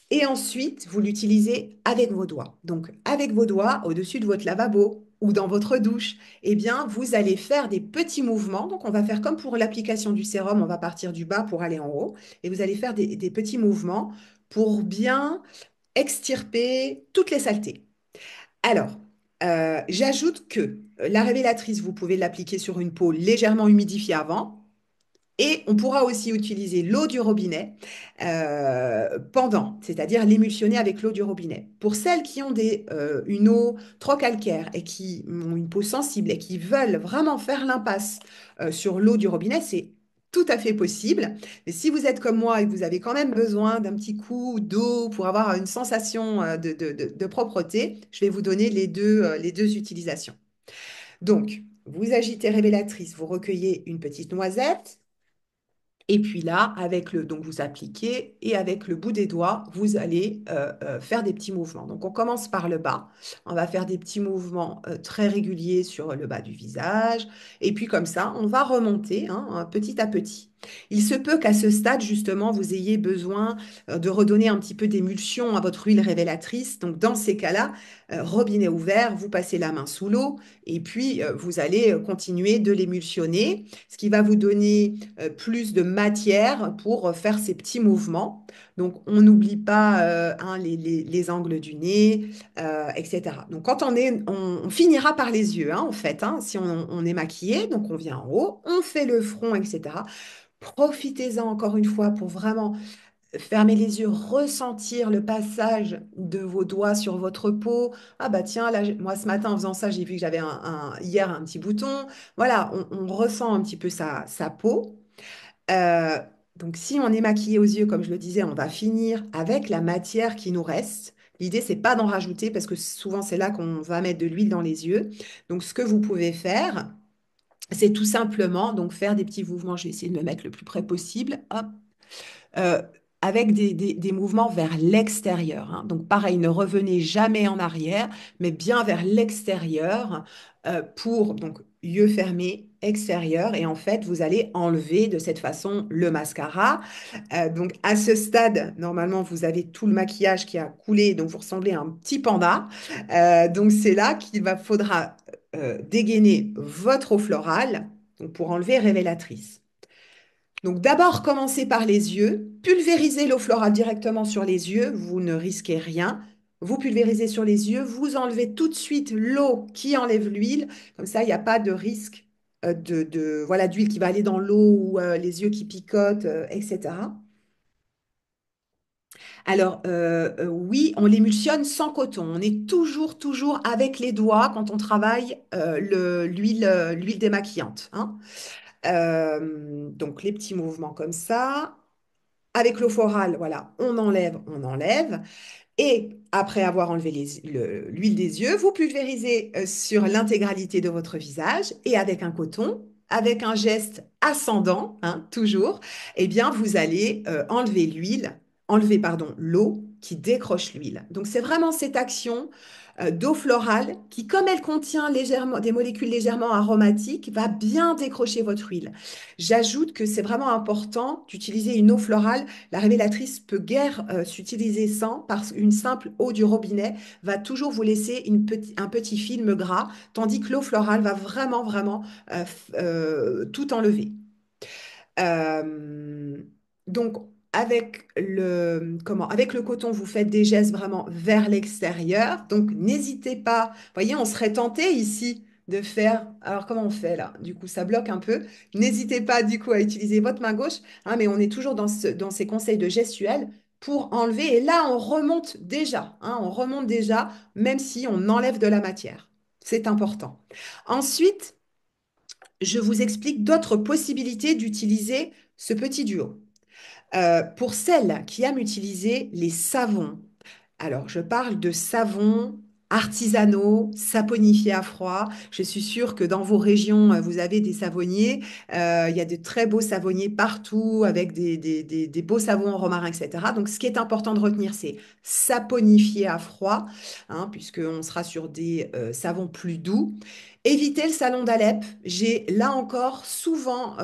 Et ensuite, vous l'utilisez avec vos doigts. Donc, avec vos doigts, au-dessus de votre lavabo ou dans votre douche, eh bien, vous allez faire des petits mouvements. Donc, on va faire comme pour l'application du sérum, on va partir du bas pour aller en haut. Et vous allez faire des petits mouvements pour bien extirper toutes les saletés. Alors, j'ajoute que la révélatrice, vous pouvez l'appliquer sur une peau légèrement humidifiée avant. Et on pourra aussi utiliser l'eau du robinet pendant, c'est-à-dire l'émulsionner avec l'eau du robinet. Pour celles qui ont une eau trop calcaire et qui ont une peau sensible et qui veulent vraiment faire l'impasse sur l'eau du robinet, c'est tout à fait possible. Mais si vous êtes comme moi et que vous avez quand même besoin d'un petit coup d'eau pour avoir une sensation de propreté, je vais vous donner les deux utilisations. Donc, vous agitez révélatrice, vous recueillez une petite noisette. Et puis là, donc vous appliquez et avec le bout des doigts, vous allez faire des petits mouvements. Donc on commence par le bas. On va faire des petits mouvements très réguliers sur le bas du visage. Et puis comme ça, on va remonter hein, petit à petit. Il se peut qu'à ce stade, justement, vous ayez besoin de redonner un petit peu d'émulsion à votre huile révélatrice. Donc, dans ces cas-là, robinet ouvert, vous passez la main sous l'eau et puis vous allez continuer de l'émulsionner, ce qui va vous donner plus de matière pour faire ces petits mouvements. Donc, on n'oublie pas hein, les angles du nez, etc. Donc, quand on finira par les yeux, hein, en fait, hein, si on est maquillé, donc on vient en haut, on fait le front, etc. Profitez-en encore une fois pour vraiment fermer les yeux, ressentir le passage de vos doigts sur votre peau. Ah bah tiens, là, moi ce matin en faisant ça, j'ai vu que j'avais hier un petit bouton. Voilà, on ressent un petit peu sa peau. Euh, donc si on est maquillé aux yeux, comme je le disais, on va finir avec la matière qui nous reste. L'idée, c'est pas d'en rajouter parce que souvent c'est là qu'on va mettre de l'huile dans les yeux. Donc ce que vous pouvez faire, c'est tout simplement donc faire des petits mouvements. Je vais essayer de me mettre le plus près possible. Hop, euh, avec des mouvements vers l'extérieur, hein. Donc pareil, ne revenez jamais en arrière, mais bien vers l'extérieur pour donc yeux fermés, extérieur, et en fait vous allez enlever de cette façon le mascara. Donc à ce stade, normalement vous avez tout le maquillage qui a coulé, donc vous ressemblez à un petit panda. Donc c'est là faudra dégainer votre eau florale donc pour enlever révélatrice. Donc d'abord, commencez par les yeux, pulvérisez l'eau florale directement sur les yeux, vous ne risquez rien. Vous pulvérisez sur les yeux, vous enlevez tout de suite l'eau qui enlève l'huile, comme ça il n'y a pas de risque voilà, d'huile qui va aller dans l'eau ou les yeux qui picotent, etc. Alors oui, on l'émulsionne sans coton, on est toujours avec les doigts quand on travaille l'huile démaquillante, hein. Donc les petits mouvements comme ça. Avec l'eau florale, voilà, on enlève, on enlève. Et après avoir enlevé l'huile des yeux, vous pulvérisez sur l'intégralité de votre visage et avec un coton, avec un geste ascendant, hein, toujours, eh bien, vous allez enlever pardon, l'eau qui décroche l'huile. Donc, c'est vraiment cette action d'eau florale qui, comme elle contient légèrement des molécules légèrement aromatiques, va bien décrocher votre huile. J'ajoute que c'est vraiment important d'utiliser une eau florale. La révélatrice peut guère s'utiliser sans, parce qu'une simple eau du robinet va toujours vous laisser un petit film gras, tandis que l'eau florale va vraiment tout enlever. Euh, donc, avec le coton, vous faites des gestes vraiment vers l'extérieur. Donc, n'hésitez pas. Vous voyez, on serait tenté ici de faire. Alors, comment on fait là? Du coup, ça bloque un peu. N'hésitez pas, du coup, à utiliser votre main gauche, hein, mais on est toujours dans ces conseils de gestuelle pour enlever. Et là, on remonte déjà, hein, on remonte déjà, même si on enlève de la matière. C'est important. Ensuite, je vous explique d'autres possibilités d'utiliser ce petit duo. Pour celles qui aiment utiliser les savons, alors je parle de savons artisanaux, saponifiés à froid. Je suis sûre que dans vos régions, vous avez des savonniers. Il y a de très beaux savonniers partout avec des beaux savons en romarin, etc. Donc, ce qui est important de retenir, c'est saponifier à froid, hein, puisqu'on sera sur des savons plus doux. Éviter le savon d'Alep. J'ai là encore souvent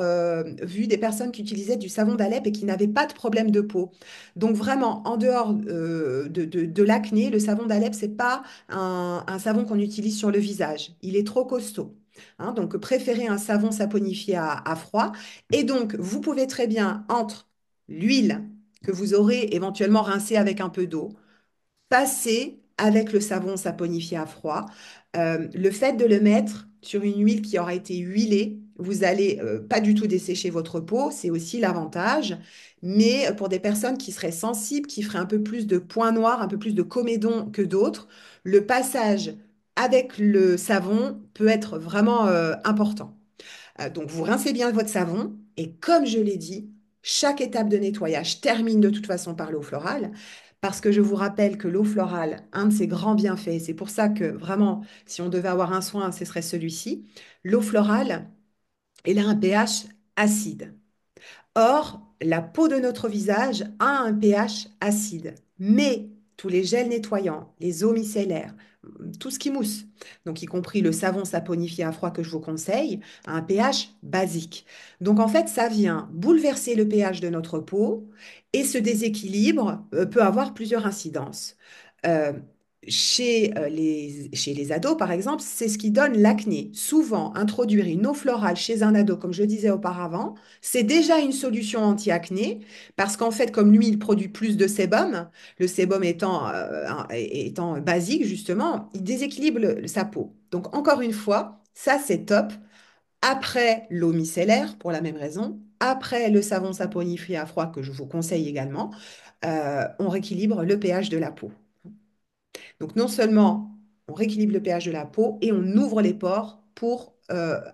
vu des personnes qui utilisaient du savon d'Alep et qui n'avaient pas de problème de peau. Donc vraiment, en dehors de l'acné, le savon d'Alep, c'est pas un savon qu'on utilise sur le visage. Il est trop costaud, hein. Donc préférez un savon saponifié à froid. Et donc, vous pouvez très bien, entre l'huile que vous aurez éventuellement rincée avec un peu d'eau, passer avec le savon saponifié à froid. Le fait de le mettre sur une huile qui aura été huilée, vous allez pas du tout dessécher votre peau, c'est aussi l'avantage. Mais pour des personnes qui seraient sensibles, qui feraient un peu plus de points noirs, un peu plus de comédons que d'autres, le passage avec le savon peut être vraiment important. Donc, vous rincez bien votre savon et comme je l'ai dit, chaque étape de nettoyage termine de toute façon par l'eau florale parce que je vous rappelle que l'eau florale, un de ses grands bienfaits, c'est pour ça que vraiment, si on devait avoir un soin, ce serait celui-ci. L'eau florale, elle a un pH acide. Or, la peau de notre visage a un pH acide, mais tous les gels nettoyants, les eaux micellaires, tout ce qui mousse, donc y compris le savon saponifié à froid que je vous conseille, à un pH basique. Donc en fait, ça vient bouleverser le pH de notre peau et ce déséquilibre peut avoir plusieurs incidences. Euh, chez les ados, par exemple, c'est ce qui donne l'acné. Souvent, introduire une eau florale chez un ado, comme je le disais auparavant, c'est déjà une solution anti-acné, parce qu'en fait, comme lui, il produit plus de sébum, le sébum étant basique, justement, il déséquilibre sa peau. Donc, encore une fois, ça, c'est top. Après l'eau micellaire, pour la même raison, après le savon saponifié à froid, que je vous conseille également, on rééquilibre le pH de la peau. Donc, non seulement on rééquilibre le pH de la peau et on ouvre les pores pour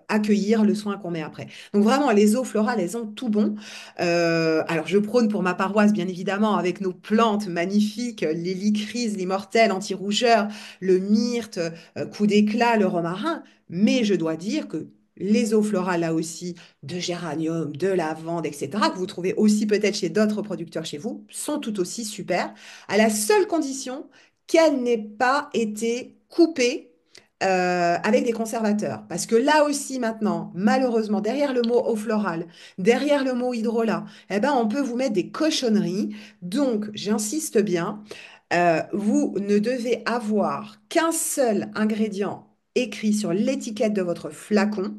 accueillir le soin qu'on met après. Donc, vraiment, les eaux florales, elles ont tout bon. Alors, je prône pour ma paroisse, bien évidemment, avec nos plantes magnifiques, l'hélicryse, l'immortelle, anti-rougeur, le myrte, coup d'éclat, le romarin. Mais je dois dire que les eaux florales, là aussi, de géranium, de lavande, etc., que vous trouvez aussi peut-être chez d'autres producteurs chez vous, sont tout aussi super, à la seule condition qu'elle n'ait pas été coupée avec des conservateurs. Parce que là aussi maintenant, malheureusement, derrière le mot eau florale, derrière le mot hydrolat, eh ben, on peut vous mettre des cochonneries. Donc, j'insiste bien, vous ne devez avoir qu'un seul ingrédient écrit sur l'étiquette de votre flacon.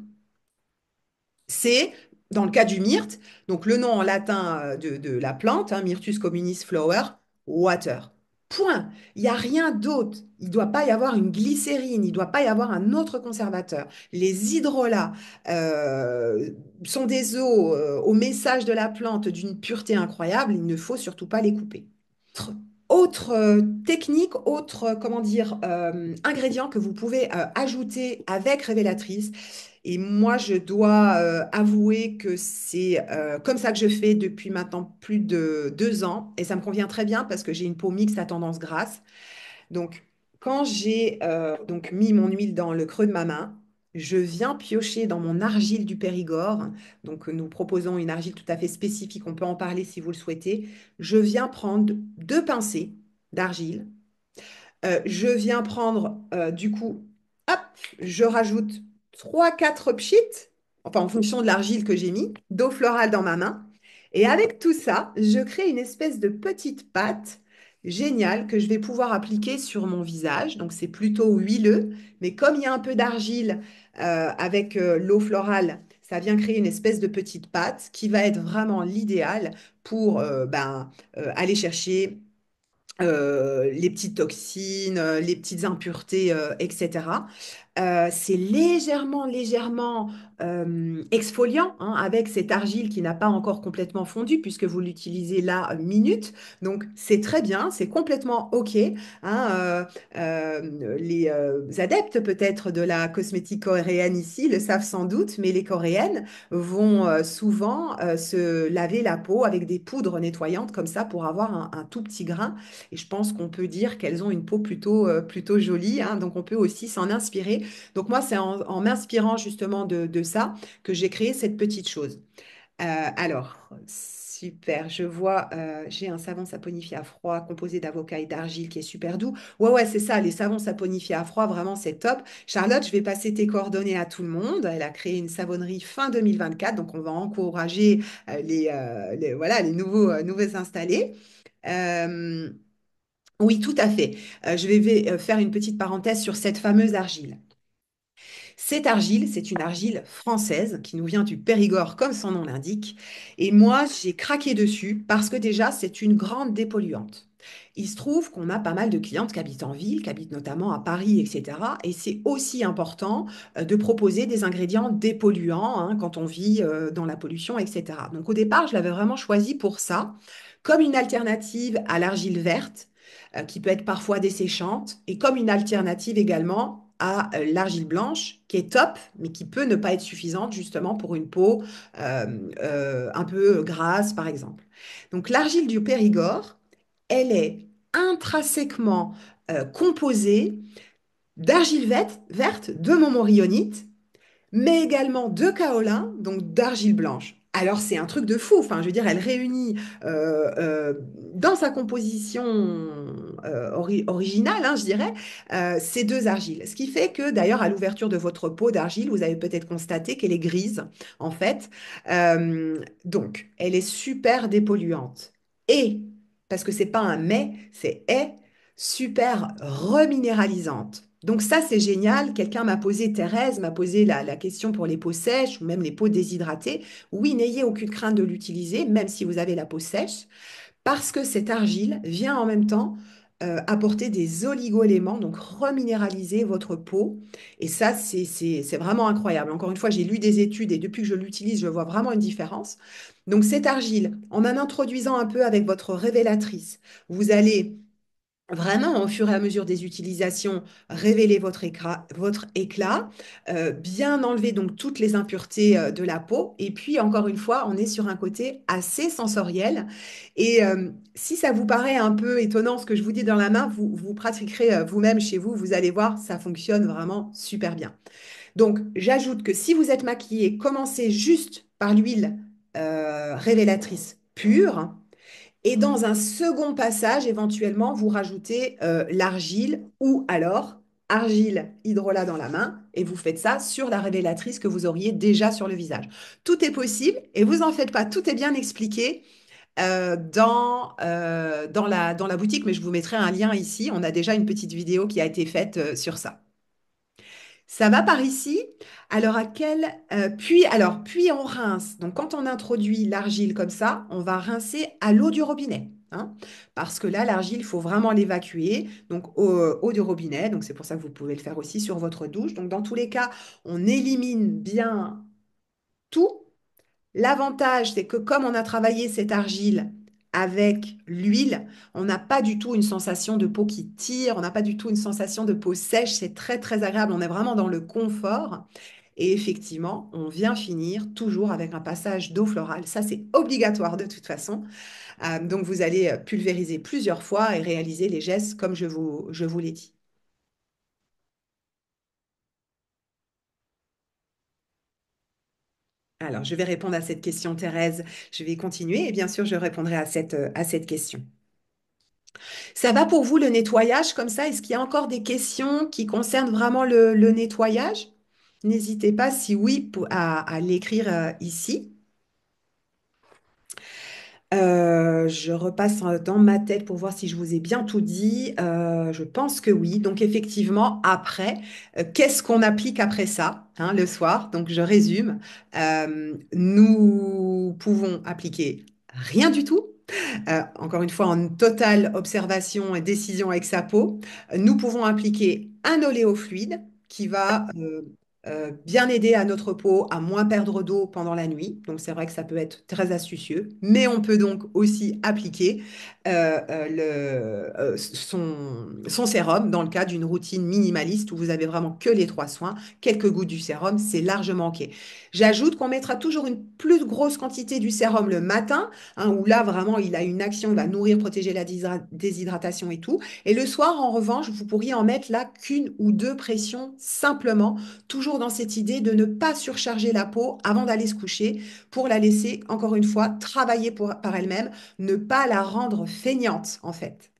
C'est, dans le cas du myrte, donc le nom en latin de la plante, hein, Myrtus communis flower, water. Point. Il n'y a rien d'autre. Il ne doit pas y avoir une glycérine, il ne doit pas y avoir un autre conservateur. Les hydrolats euh, sont des eaux au message de la plante d'une pureté incroyable. Il ne faut surtout pas les couper. Autre technique, autre, comment dire, ingrédient que vous pouvez ajouter avec Révélatrice. Et moi, je dois avouer que c'est comme ça que je fais depuis maintenant plus de 2 ans. Et ça me convient très bien parce que j'ai une peau mixte à tendance grasse. Donc, quand j'ai donc mis mon huile dans le creux de ma main, je viens piocher dans mon argile du Périgord. Donc, nous proposons une argile tout à fait spécifique. On peut en parler si vous le souhaitez. Je viens prendre 2 pincées d'argile. Je viens prendre, du coup, hop, je rajoute 3, 4 pchits, enfin en fonction de l'argile que j'ai mis, d'eau florale dans ma main. Et avec tout ça, je crée une espèce de petite pâte géniale que je vais pouvoir appliquer sur mon visage. Donc c'est plutôt huileux, mais comme il y a un peu d'argile avec l'eau florale, ça vient créer une espèce de petite pâte qui va être vraiment l'idéal pour aller chercher les petites toxines, les petites impuretés, etc. C'est légèrement exfoliant, hein, avec cette argile qui n'a pas encore complètement fondu puisque vous l'utilisez là minute. Donc c'est très bien, c'est complètement OK, hein. Les adeptes peut-être de la cosmétique coréenne ici le savent sans doute, mais les Coréennes vont souvent se laver la peau avec des poudres nettoyantes comme ça pour avoir un tout petit grain. Et je pense qu'on peut dire qu'elles ont une peau plutôt jolie, hein, donc on peut aussi s'en inspirer. Donc moi, c'est en m'inspirant justement de ça que j'ai créé cette petite chose. Alors, super, je vois, j'ai un savon saponifié à froid composé d'avocat et d'argile qui est super doux. Ouais, ouais, c'est ça, les savons saponifiés à froid, vraiment, c'est top. Charlotte, je vais passer tes coordonnées à tout le monde. Elle a créé une savonnerie fin 2024, donc on va encourager voilà, les nouveaux installés. Euh, oui, tout à fait. Je vais faire une petite parenthèse sur cette fameuse argile. Cette argile, c'est une argile française qui nous vient du Périgord, comme son nom l'indique. Et moi, j'ai craqué dessus parce que déjà, c'est une grande dépolluante. Il se trouve qu'on a pas mal de clientes qui habitent en ville, qui habitent notamment à Paris, etc. Et c'est aussi important de proposer des ingrédients dépolluants, hein, quand on vit dans la pollution, etc. Donc au départ, je l'avais vraiment choisi pour ça, comme une alternative à l'argile verte, qui peut être parfois desséchante, et comme une alternative également à l'argile blanche, qui est top, mais qui peut ne pas être suffisante justement pour une peau un peu grasse, par exemple. Donc l'argile du Périgord, elle est intrinsèquement composée d'argile verte, de montmorillonite, mais également de kaolin, donc d'argile blanche. Alors, c'est un truc de fou. Enfin, je veux dire, elle réunit dans sa composition originale, hein, je dirais, ces deux argiles. Ce qui fait que, d'ailleurs, à l'ouverture de votre pot d'argile, vous avez peut-être constaté qu'elle est grise, en fait. Donc, elle est super dépolluante. Et, parce que c'est pas un mais, c'est est super reminéralisante. Donc ça, c'est génial. Quelqu'un m'a posé, Thérèse m'a posé la question pour les peaux sèches ou même les peaux déshydratées. Oui, n'ayez aucune crainte de l'utiliser, même si vous avez la peau sèche, parce que cette argile vient en même temps apporter des oligo-éléments, donc reminéraliser votre peau. Et ça, c'est vraiment incroyable. Encore une fois, j'ai lu des études et depuis que je l'utilise, je vois vraiment une différence. Donc cette argile, en introduisant un peu avec votre révélatrice, vous allez vraiment, au fur et à mesure des utilisations, révéler votre éclat, bien enlever donc toutes les impuretés de la peau. Et puis, encore une fois, on est sur un côté assez sensoriel. Et si ça vous paraît un peu étonnant ce que je vous dis dans la main, vous pratiquerez vous-même chez vous, vous allez voir, ça fonctionne vraiment super bien. Donc, j'ajoute que si vous êtes maquillé, commencez juste par l'huile révélatrice pure. Et dans un second passage, éventuellement, vous rajoutez l'argile ou alors argile hydrolat dans la main et vous faites ça sur la révélatrice que vous auriez déjà sur le visage. Tout est possible et vous en faites pas, tout est bien expliqué dans la boutique, mais je vous mettrai un lien ici. On a déjà une petite vidéo qui a été faite sur ça. Ça va par ici. Alors, puis on rince. Donc, quand on introduit l'argile comme ça, on va rincer à l'eau du robinet, hein, parce que là, l'argile, il faut vraiment l'évacuer. Donc, eau du robinet. Donc, c'est pour ça que vous pouvez le faire aussi sur votre douche. Donc, dans tous les cas, on élimine bien tout. L'avantage, c'est que comme on a travaillé cette argile avec l'huile, on n'a pas du tout une sensation de peau qui tire, on n'a pas du tout une sensation de peau sèche, c'est très très agréable, on est vraiment dans le confort. Et effectivement, on vient finir toujours avec un passage d'eau florale. Ça, c'est obligatoire de toute façon. Donc, vous allez pulvériser plusieurs fois et réaliser les gestes comme je vous l'ai dit. Alors, je vais répondre à cette question, Thérèse. Je vais continuer et bien sûr, je répondrai à cette question. Ça va pour vous le nettoyage comme ça? Est-ce qu'il y a encore des questions qui concernent vraiment le nettoyage? N'hésitez pas, si oui, à l'écrire ici. Je repasse dans ma tête pour voir si je vous ai bien tout dit. Je pense que oui. Donc effectivement, après, qu'est-ce qu'on applique après ça, hein, le soir? Donc je résume. Nous pouvons appliquer rien du tout. Encore une fois, en totale observation et décision avec sa peau, nous pouvons appliquer un oléo fluide qui va bien aider à notre peau à moins perdre d'eau pendant la nuit. Donc, c'est vrai que ça peut être très astucieux. Mais on peut donc aussi appliquer son sérum dans le cas d'une routine minimaliste où vous avez vraiment que les trois soins. Quelques gouttes du sérum, c'est largement OK. J'ajoute qu'on mettra toujours une plus grosse quantité du sérum le matin, hein, où là, vraiment, il a une action, il va nourrir, protéger la déshydratation et tout. Et le soir, en revanche, vous pourriez en mettre là qu'une ou deux pressions simplement, toujours dans cette idée de ne pas surcharger la peau avant d'aller se coucher pour la laisser, encore une fois, travailler par elle-même, ne pas la rendre feignante, en fait.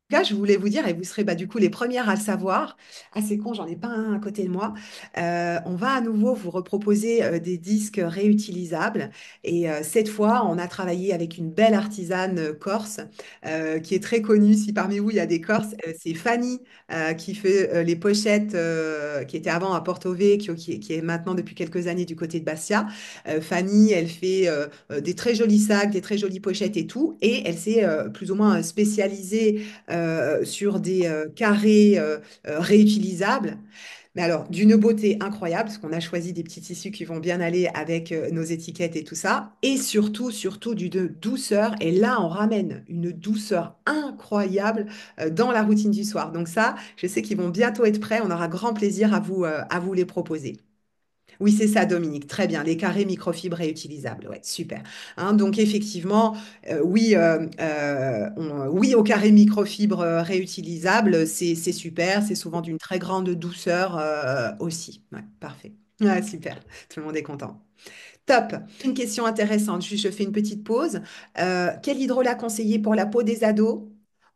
Cas, je voulais vous dire, et vous serez du coup les premières à le savoir, ah c'est con, j'en ai pas un à côté de moi, on va à nouveau vous reproposer des disques réutilisables. Et cette fois, on a travaillé avec une belle artisane corse qui est très connue. Si parmi vous, il y a des Corses, c'est Fanny qui fait les pochettes, qui était avant à Porto Vecchio, qui est maintenant depuis quelques années du côté de Bastia. Fanny, elle fait des très jolis sacs, des très jolies pochettes et tout. Et elle s'est plus ou moins spécialisée sur des carrés réutilisables. Mais alors, d'une beauté incroyable, parce qu'on a choisi des petits tissus qui vont bien aller avec nos étiquettes et tout ça. Et surtout, surtout, d'une douceur. Et là, on ramène une douceur incroyable dans la routine du soir. Donc ça, je sais qu'ils vont bientôt être prêts. On aura grand plaisir à vous les proposer. Oui, c'est ça, Dominique. Très bien. Les carrés microfibres réutilisables. Ouais, super. Hein, donc, effectivement, oui, oui aux carrés microfibres réutilisables, c'est super. C'est souvent d'une très grande douceur aussi. Ouais, parfait. Ouais, super, tout le monde est content. Top. Une question intéressante, juste je fais une petite pause. Quel hydrolat conseiller pour la peau des ados?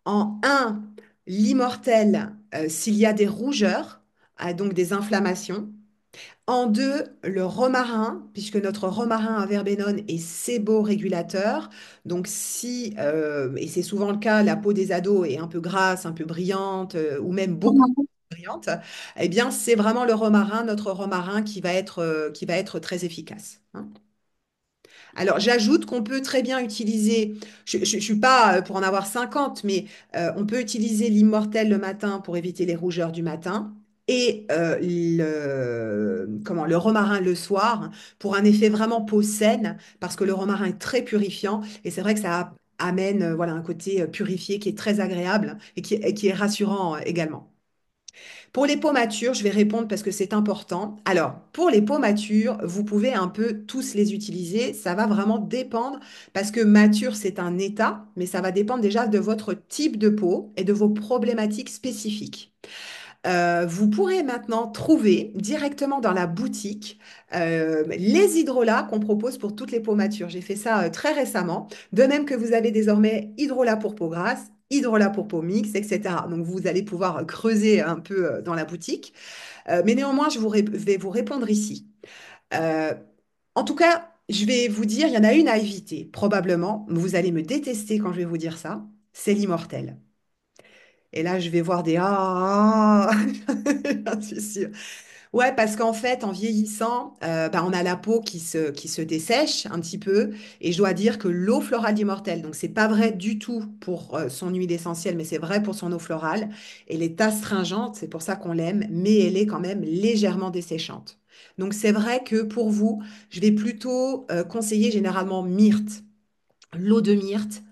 En un, l'immortel s'il y a des rougeurs, donc des inflammations. En deux, le romarin, puisque notre romarin à verbenone est séborégulateur. Donc si, et c'est souvent le cas, la peau des ados est un peu grasse, un peu brillante, ou même beaucoup brillante, eh bien c'est vraiment le romarin, notre romarin, qui va être très efficace, hein. Alors, j'ajoute qu'on peut très bien utiliser, je ne suis pas pour en avoir 50, mais on peut utiliser l'immortel le matin pour éviter les rougeurs du matin et le romarin le soir pour un effet vraiment peau saine, parce que le romarin est très purifiant et c'est vrai que ça amène voilà, un côté purifié qui est très agréable et qui est rassurant également. Pour les peaux matures, je vais répondre parce que c'est important. Alors, pour les peaux matures, vous pouvez un peu tous les utiliser. Ça va vraiment dépendre parce que mature, c'est un état, mais ça va dépendre déjà de votre type de peau et de vos problématiques spécifiques. Vous pourrez maintenant trouver directement dans la boutique les hydrolats qu'on propose pour toutes les peaux matures. J'ai fait ça très récemment. De même que vous avez désormais hydrolat pour peau grasse, hydrolat pour peau mixte, etc. Donc vous allez pouvoir creuser un peu dans la boutique. Mais néanmoins, vais vous répondre ici. Euh, En tout cas, je vais vous dire, il y en a une à éviter, probablement. Vous allez me détester quand je vais vous dire ça. C'est l'immortel. Et là, je vais voir des ah, j'en suis sûre. Ouais, parce qu'en fait, en vieillissant, bah, on a la peau qui se dessèche un petit peu. Et je dois dire que l'eau florale d'immortel, donc c'est pas vrai du tout pour son huile essentielle, mais c'est vrai pour son eau florale. Elle est astringente, c'est pour ça qu'on l'aime, mais elle est quand même légèrement desséchante. Donc c'est vrai que pour vous, je vais plutôt conseiller généralement myrte, l'eau de myrte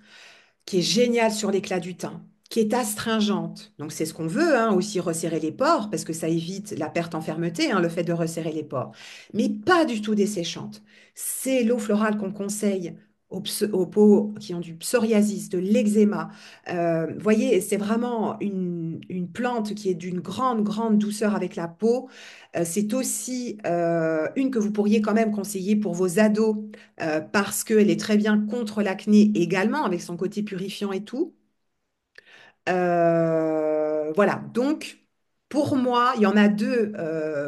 qui est géniale sur l'éclat du teint, qui est astringente. Donc c'est ce qu'on veut, hein, aussi resserrer les pores, parce que ça évite la perte en fermeté, hein, le fait de resserrer les pores, mais pas du tout desséchante. C'est l'eau florale qu'on conseille aux peaux qui ont du psoriasis, de l'eczéma. Vous voyez, c'est vraiment une plante qui est d'une grande, grande douceur avec la peau. C'est aussi une que vous pourriez quand même conseiller pour vos ados parce qu'elle est très bien contre l'acné également, avec son côté purifiant et tout. Voilà, donc pour moi, il y en a deux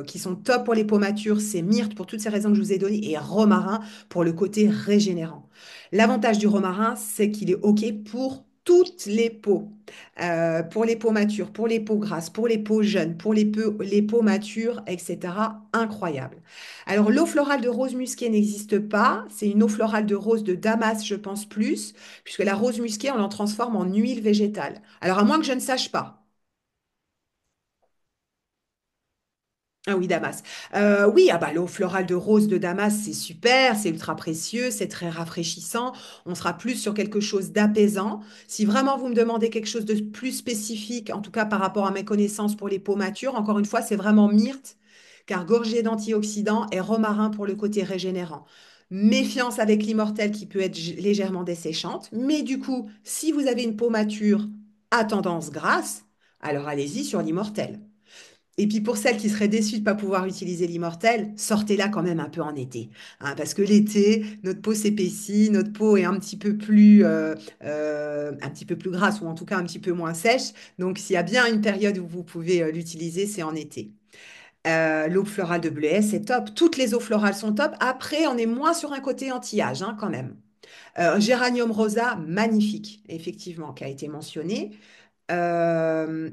qui sont top pour les peaux matures, c'est myrte pour toutes ces raisons que je vous ai données et romarin pour le côté régénérant. L'avantage du romarin, c'est qu'il est OK pour toutes les peaux. Pour les peaux matures, pour les peaux grasses, pour les peaux jeunes, pour les peaux matures, etc. Incroyable. Alors, l'eau florale de rose musquée n'existe pas. C'est une eau florale de rose de Damas, je pense plus, puisque la rose musquée, on l'en transforme en huile végétale. Alors, à moins que je ne sache pas. Ah oui, Damas. Oui, ah bah, l'eau florale de rose de Damas, c'est super, c'est ultra précieux, c'est très rafraîchissant. On sera plus sur quelque chose d'apaisant. Si vraiment vous me demandez quelque chose de plus spécifique, en tout cas par rapport à mes connaissances pour les peaux matures, encore une fois, c'est vraiment myrte, car gorgé d'antioxydants et romarin pour le côté régénérant. Méfiance avec l'immortel qui peut être légèrement desséchante, mais du coup, si vous avez une peau mature à tendance grasse, alors allez-y sur l'immortel. Et puis pour celles qui seraient déçues de ne pas pouvoir utiliser l'immortel, sortez-la quand même un peu en été, hein, parce que l'été, notre peau s'épaissit, notre peau est un petit peu plus grasse ou en tout cas un petit peu moins sèche. Donc s'il y a bien une période où vous pouvez l'utiliser, c'est en été. L'eau florale de bleuet, c'est top. Toutes les eaux florales sont top. Après, on est moins sur un côté anti-âge, hein, quand même. Géranium rosa, magnifique, effectivement, qui a été mentionné. Euh,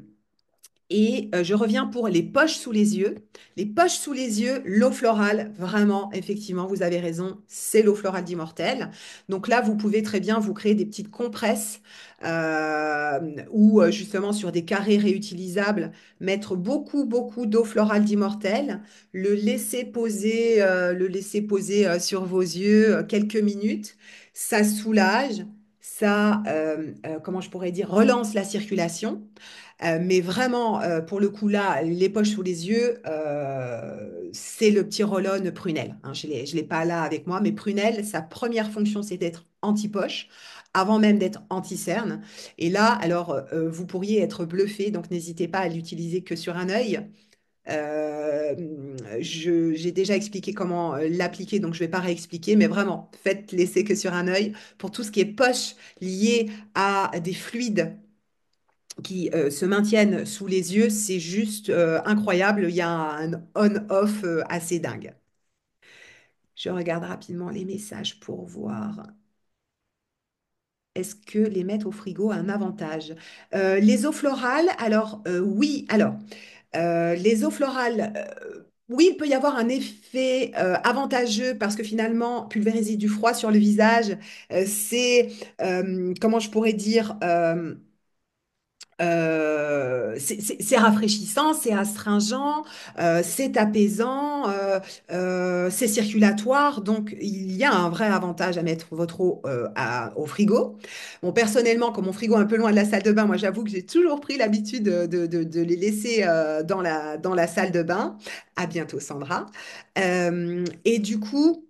je reviens pour les poches sous les yeux. Les poches sous les yeux, l'eau florale, vraiment, effectivement, vous avez raison, c'est l'eau florale d'Immortel. Donc là, vous pouvez très bien vous créer des petites compresses euh, ou justement sur des carrés réutilisables, mettre beaucoup, beaucoup d'eau florale d'Immortel, le laisser poser sur vos yeux quelques minutes. Ça soulage, comment je pourrais dire, relance la circulation. Mais vraiment, pour le coup, là, les poches sous les yeux, c'est le petit roll-on Prunelle, hein. Je l'ai pas là avec moi, mais Prunelle, sa première fonction, c'est d'être anti-poche, avant même d'être anti-cerne. Et là, alors, vous pourriez être bluffé, donc n'hésitez pas à l'utiliser que sur un œil. Euh, j'ai déjà expliqué comment l'appliquer, donc je ne vais pas réexpliquer, mais vraiment, faites l'essai que sur un œil. Pour tout ce qui est poche lié à des fluides qui se maintiennent sous les yeux, c'est juste incroyable. Il y a un on-off assez dingue. Je regarde rapidement les messages pour voir. Est-ce que les mettre au frigo a un avantage? Les eaux florales, alors oui, alors les eaux florales, oui, il peut y avoir un effet avantageux parce que finalement, pulvériser du froid sur le visage, c'est, comment je pourrais dire, c'est rafraîchissant, c'est astringent, c'est apaisant, c'est circulatoire. Donc, il y a un vrai avantage à mettre votre eau au frigo. Bon, personnellement, comme mon frigo est un peu loin de la salle de bain, moi, j'avoue que j'ai toujours pris l'habitude de les laisser dans la salle de bain. À bientôt, Sandra. Et du coup,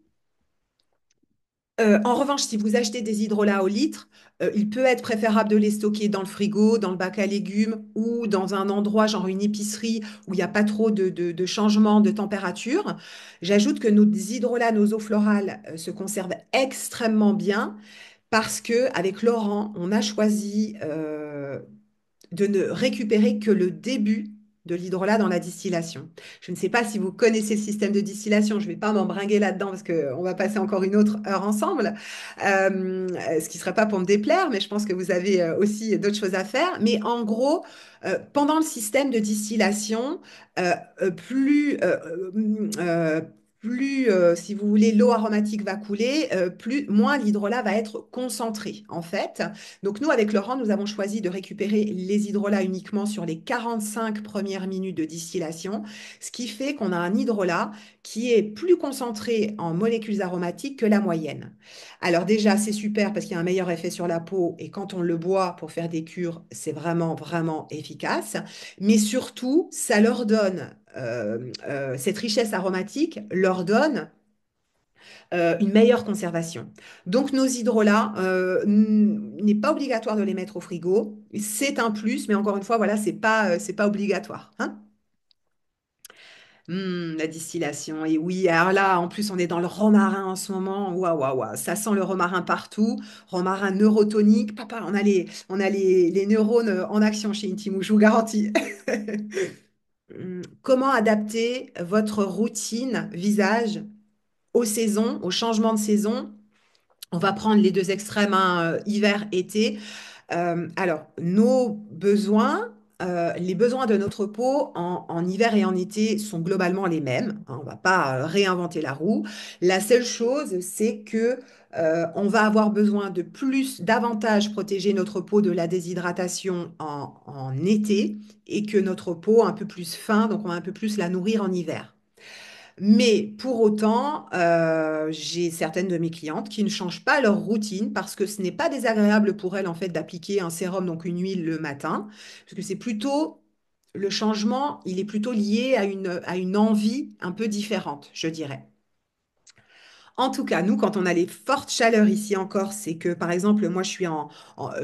en revanche, si vous achetez des hydrolats au litre, il peut être préférable de les stocker dans le frigo, dans le bac à légumes ou dans un endroit, genre une épicerie, où il n'y a pas trop de changements de température. J'ajoute que nos hydrolats, nos eaux florales, se conservent extrêmement bien parce que avec Laurent, on a choisi de ne récupérer que le début de l'hydrolat dans la distillation. Je ne sais pas si vous connaissez le système de distillation, je ne vais pas m'embringuer là-dedans parce qu'on va passer encore une autre heure ensemble, ce qui ne serait pas pour me déplaire, mais je pense que vous avez aussi d'autres choses à faire. Mais en gros, pendant le système de distillation, euh, plus, plus si vous voulez, l'eau aromatique va couler, moins l'hydrolat va être concentré, en fait. Donc nous, avec Laurent, nous avons choisi de récupérer les hydrolats uniquement sur les 45 premières minutes de distillation, ce qui fait qu'on a un hydrolat qui est plus concentré en molécules aromatiques que la moyenne. Alors déjà, c'est super parce qu'il y a un meilleur effet sur la peau et quand on le boit pour faire des cures, c'est vraiment, vraiment efficace. Mais surtout, ça leur donne, cette richesse aromatique leur donne une meilleure conservation. Donc nos hydrolats, n'est pas obligatoire de les mettre au frigo. C'est un plus, mais encore une fois, voilà, c'est pas obligatoire, hein. La distillation. Et oui, alors là, en plus, on est dans le romarin en ce moment. Waouh, waouh, waouh. Ça sent le romarin partout. Romarin neurotonique. Papa, on a les neurones en action chez Intimou, je vous garantis. Comment adapter votre routine visage aux saisons, au changement de saison? On va prendre les deux extrêmes, hein, hiver, été. Alors, nos besoins, les besoins de notre peau en hiver et en été sont globalement les mêmes, hein. On ne va pas réinventer la roue. La seule chose, c'est que on va avoir besoin de davantage protéger notre peau de la déshydratation en été et que notre peau un peu plus fin, donc on va un peu plus la nourrir en hiver. Mais pour autant, j'ai certaines de mes clientes qui ne changent pas leur routine parce que ce n'est pas désagréable pour elles en fait d'appliquer un sérum, donc une huile le matin, parce que c'est plutôt le changement, il est plutôt lié à une envie un peu différente, je dirais. En tout cas, nous, quand on a les fortes chaleurs ici en Corse, c'est que, par exemple, moi, je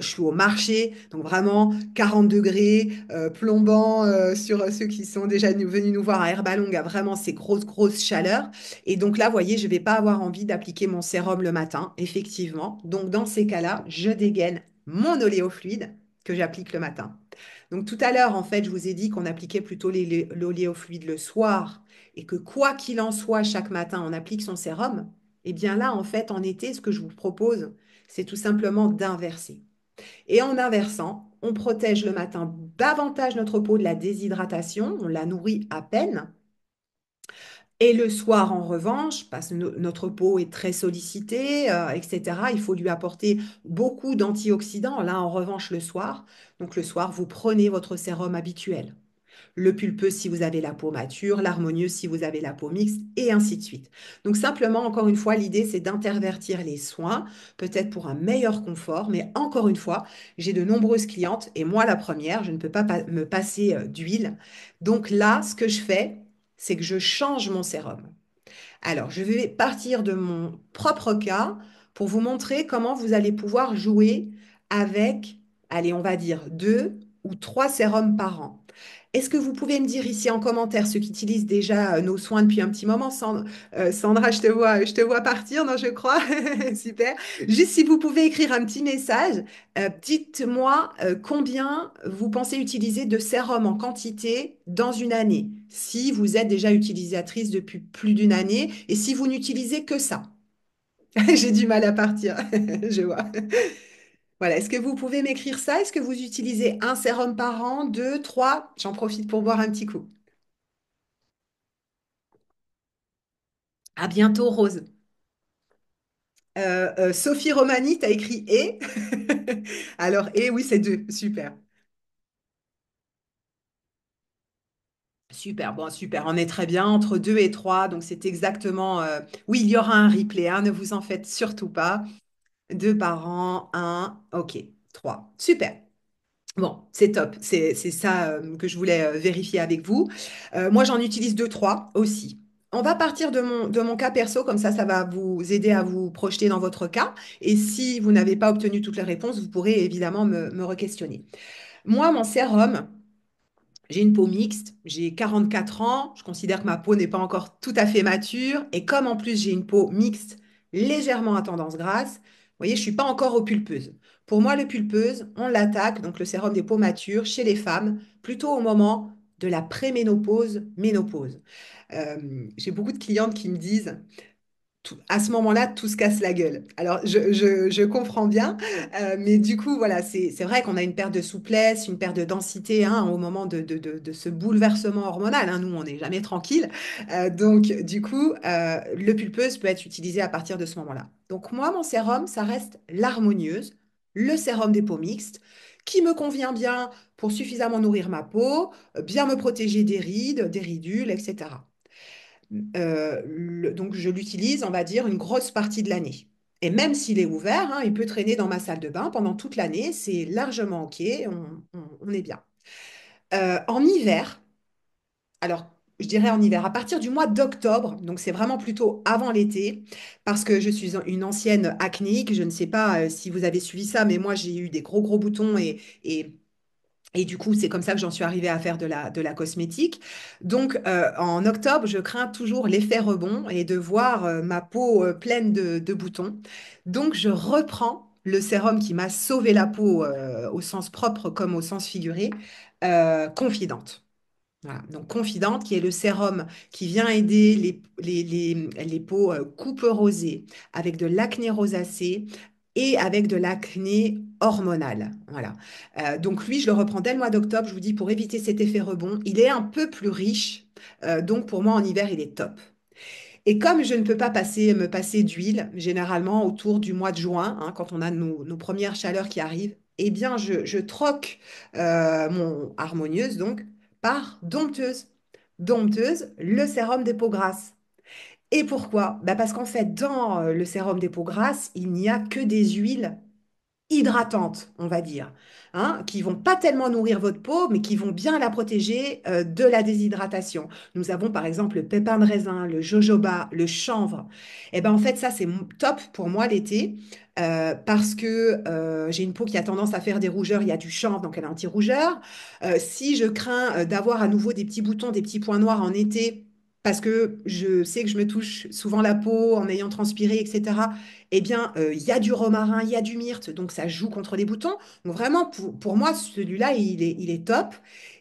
suis au marché, donc vraiment 40 degrés, plombant sur ceux qui sont déjà venus nous voir à Herbalong, à vraiment ces grosses, grosses chaleurs. Et donc là, vous voyez, je ne vais pas avoir envie d'appliquer mon sérum le matin, effectivement. Donc, dans ces cas-là, je dégaine mon oléofluide que j'applique le matin. Donc, tout à l'heure, en fait, je vous ai dit qu'on appliquait plutôt l'oléofluide le soir et que quoi qu'il en soit, chaque matin, on applique son sérum. Eh bien là, en fait, en été, ce que je vous propose, c'est tout simplement d'inverser. Et en inversant, on protège le matin davantage notre peau de la déshydratation, on la nourrit à peine. Et le soir, en revanche, parce que notre peau est très sollicitée, etc., il faut lui apporter beaucoup d'antioxydants. Là, en revanche, le soir, donc le soir, vous prenez votre sérum habituel, le pulpeux si vous avez la peau mature, l'harmonieux si vous avez la peau mixte, et ainsi de suite. Donc simplement, encore une fois, l'idée, c'est d'intervertir les soins, peut-être pour un meilleur confort, mais encore une fois, j'ai de nombreuses clientes, et moi la première, je ne peux pas me passer d'huile. Donc là, ce que je fais, c'est que je change mon sérum. Alors, je vais partir de mon propre cas pour vous montrer comment vous allez pouvoir jouer avec, allez, on va dire deux ou trois sérums par an. Est-ce que vous pouvez me dire ici en commentaire ceux qui utilisent déjà nos soins depuis un petit moment? Sandra, je te vois partir, non, je crois. Super. Juste si vous pouvez écrire un petit message, dites-moi combien vous pensez utiliser de sérum en quantité dans une année, si vous êtes déjà utilisatrice depuis plus d'une année et si vous n'utilisez que ça. J'ai du mal à partir, je vois. Voilà, est-ce que vous pouvez m'écrire ça? Est-ce que vous utilisez un sérum par an, deux, trois? J'en profite pour boire un petit coup. À bientôt, Rose. Sophie Romani, t'as écrit et. Alors, et oui, c'est deux. Super. Super, bon, super. On est très bien entre deux et trois. Donc, c'est exactement. Oui, il y aura un replay, hein, ne vous en faites surtout pas. Deux par an, un. OK, trois. Super. Bon, c'est top. C'est ça que je voulais vérifier avec vous. Moi, j'en utilise deux, trois aussi. On va partir de mon cas perso, comme ça va vous aider à vous projeter dans votre cas. Et si vous n'avez pas obtenu toutes les réponses, vous pourrez évidemment me re-questionner. Moi, mon sérum, j'ai une peau mixte, j'ai 44 ans, je considère que ma peau n'est pas encore tout à fait mature, et comme en plus j'ai une peau mixte légèrement à tendance grasse, vous voyez, je ne suis pas encore aux pulpeuses. Pour moi, le pulpeuse, on l'attaque, donc le sérum des peaux matures, chez les femmes, plutôt au moment de la préménopause, ménopause. J'ai beaucoup de clientes qui me disent, à ce moment-là, tout se casse la gueule. Alors, je comprends bien, mais du coup, voilà, c'est vrai qu'on a une perte de souplesse, une perte de densité hein, au moment de ce bouleversement hormonal. Hein. Nous, on n'est jamais tranquille. Donc, du coup, le pulpeuse peut être utilisé à partir de ce moment-là. Donc, moi, mon sérum, ça reste l'harmonieuse, le sérum des peaux mixtes, qui me convient bien pour suffisamment nourrir ma peau, bien me protéger des rides, des ridules, etc. Donc, je l'utilise, on va dire, une grosse partie de l'année. Et même s'il est ouvert, hein, il peut traîner dans ma salle de bain pendant toute l'année. C'est largement OK, on est bien. En hiver, alors je dirais en hiver, à partir du mois d'octobre, donc c'est vraiment plutôt avant l'été, parce que je suis une ancienne acnéique. Je ne sais pas si vous avez suivi ça, mais moi j'ai eu des gros gros boutons et du coup, c'est comme ça que j'en suis arrivée à faire de la cosmétique. Donc, en octobre, je crains toujours l'effet rebond et de voir ma peau pleine de boutons. Donc, je reprends le sérum qui m'a sauvé la peau au sens propre comme au sens figuré, Confidente. Voilà. Donc, Confidente, qui est le sérum qui vient aider les peaux coupe rosée avec de l'acné rosacée et avec de l'acné hormonale. Voilà. Donc, lui, je le reprends dès le mois d'octobre, je vous dis, pour éviter cet effet rebond. Il est un peu plus riche. Donc, pour moi, en hiver, il est top. Et comme je ne peux pas me passer d'huile, généralement autour du mois de juin, hein, quand on a nos premières chaleurs qui arrivent, eh bien, je troque mon harmonieuse donc par dompteuse. Dompteuse, le sérum des peaux grasses. Et pourquoi? Bah parce qu'en fait, dans le sérum des peaux grasses, il n'y a que des huiles hydratantes, on va dire, hein, qui vont pas tellement nourrir votre peau, mais qui vont bien la protéger de la déshydratation. Nous avons par exemple le pépin de raisin, le jojoba, le chanvre. Et ben en fait, ça c'est top pour moi l'été parce que j'ai une peau qui a tendance à faire des rougeurs. Il y a du chanvre, donc elle est anti-rougeur. Si je crains d'avoir à nouveau des petits boutons, des petits points noirs en été, parce que je sais que je me touche souvent la peau en ayant transpiré, etc. Eh bien, il y a du romarin, il y a du myrte, donc ça joue contre les boutons. Donc vraiment, pour moi, celui-là, il est top.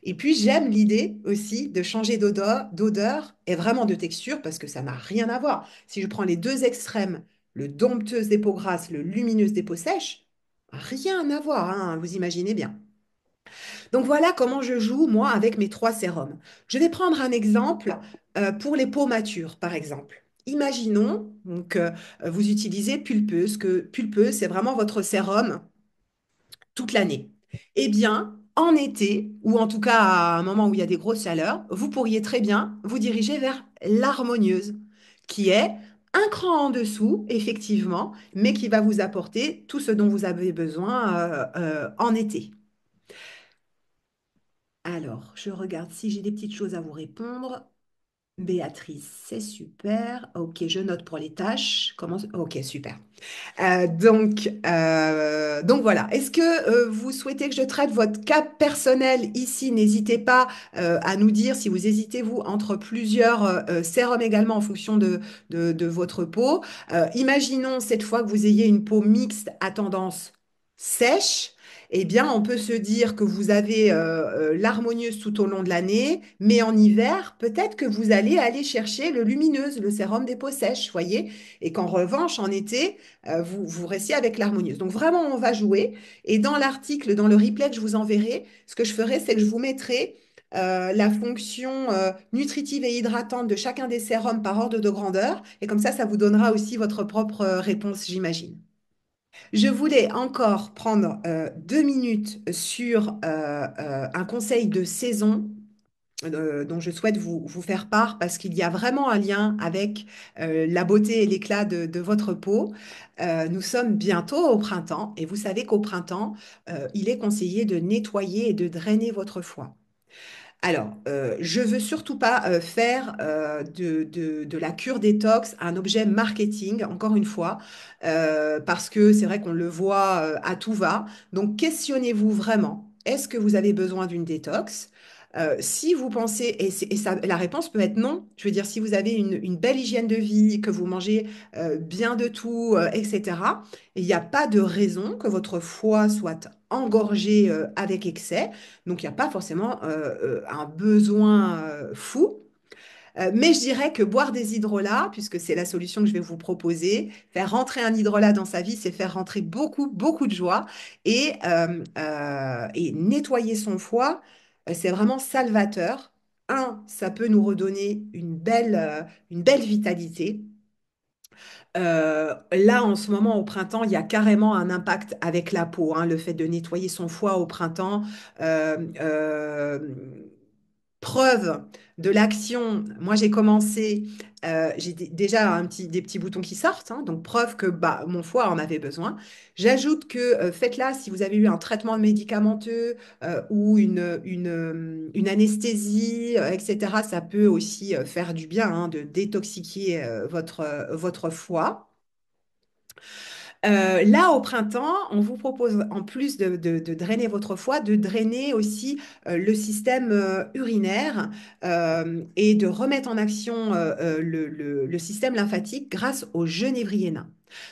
Et puis, j'aime l'idée aussi de changer d'odeur et vraiment de texture, parce que ça n'a rien à voir. Si je prends les deux extrêmes, le dompteuse des peaux grasses, le lumineuse des peaux sèches, rien à voir, hein, vous imaginez bien. Donc voilà comment je joue, moi, avec mes trois sérums. Je vais prendre un exemple pour les peaux matures, par exemple. Imaginons donc, vous utilisez Pulpeuse, que Pulpeuse, c'est vraiment votre sérum toute l'année. Eh bien, en été, ou en tout cas à un moment où il y a des grosses chaleurs, vous pourriez très bien vous diriger vers l'harmonieuse, qui est un cran en dessous, effectivement, mais qui va vous apporter tout ce dont vous avez besoin en été. Alors, je regarde si j'ai des petites choses à vous répondre. Béatrice, c'est super. Ok, je note pour les tâches. Comment... Ok, super. Donc voilà. Est-ce que vous souhaitez que je traite votre cas personnel ici? N'hésitez pas à nous dire si vous hésitez, vous, entre plusieurs sérums également en fonction de votre peau. Imaginons cette fois que vous ayez une peau mixte à tendance sèche. Eh bien, on peut se dire que vous avez l'harmonieuse tout au long de l'année, mais en hiver, peut-être que vous allez aller chercher le lumineuse, le sérum des peaux sèches, voyez, et qu'en revanche, en été, vous restiez avec l'harmonieuse. Donc vraiment, on va jouer. Et dans l'article, dans le replay que je vous enverrai, ce que je ferai, c'est que je vous mettrai la fonction nutritive et hydratante de chacun des sérums par ordre de grandeur. Et comme ça vous donnera aussi votre propre réponse, j'imagine. Je voulais encore prendre 2 minutes sur un conseil de saison dont je souhaite vous faire part parce qu'il y a vraiment un lien avec la beauté et l'éclat de votre peau. Nous sommes bientôt au printemps et vous savez qu'au printemps, il est conseillé de nettoyer et de drainer votre foie. Alors, je veux surtout pas faire de la cure détox un objet marketing, encore une fois, parce que c'est vrai qu'on le voit à tout va. Donc, questionnez-vous vraiment, est-ce que vous avez besoin d'une détox? Si vous pensez, la réponse peut être non, je veux dire, si vous avez une belle hygiène de vie, que vous mangez bien de tout, etc., il n'y a pas de raison que votre foie soit engorgé avec excès. Donc, il n'y a pas forcément un besoin fou. Mais je dirais que boire des hydrolats, puisque c'est la solution que je vais vous proposer, faire rentrer un hydrolat dans sa vie, c'est faire rentrer beaucoup, beaucoup de joie. Et nettoyer son foie, c'est vraiment salvateur. Un, ça peut nous redonner une belle vitalité. Là, en ce moment, au printemps, il y a carrément un impact avec la peau, hein, le fait de nettoyer son foie au printemps. Euh, euh, Preuve de l'action, moi j'ai commencé, j'ai déjà des petits boutons qui sortent, hein, donc preuve que bah, mon foie en avait besoin. J'ajoute que faites-la si vous avez eu un traitement médicamenteux ou une anesthésie, etc. Ça peut aussi faire du bien hein, de détoxiquer votre foie. Là, au printemps, on vous propose, en plus de drainer votre foie, de drainer aussi le système urinaire et de remettre en action le système lymphatique grâce au genévrier nain.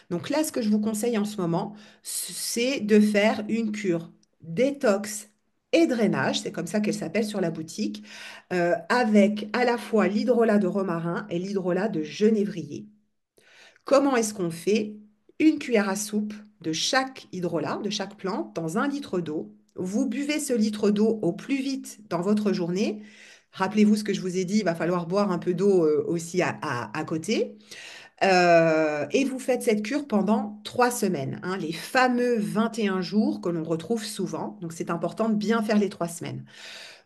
Donc là, ce que je vous conseille en ce moment, c'est de faire une cure détox et drainage, c'est comme ça qu'elle s'appelle sur la boutique, avec à la fois l'hydrolat de romarin et l'hydrolat de genévrier. Comment est-ce qu'on fait? Une cuillère à soupe de chaque hydrolat, de chaque plante, dans 1 litre d'eau. Vous buvez ce litre d'eau au plus vite dans votre journée. Rappelez-vous ce que je vous ai dit, il va falloir boire un peu d'eau aussi à côté. Et vous faites cette cure pendant 3 semaines, hein, les fameux 21 jours que l'on retrouve souvent. Donc c'est important de bien faire les 3 semaines.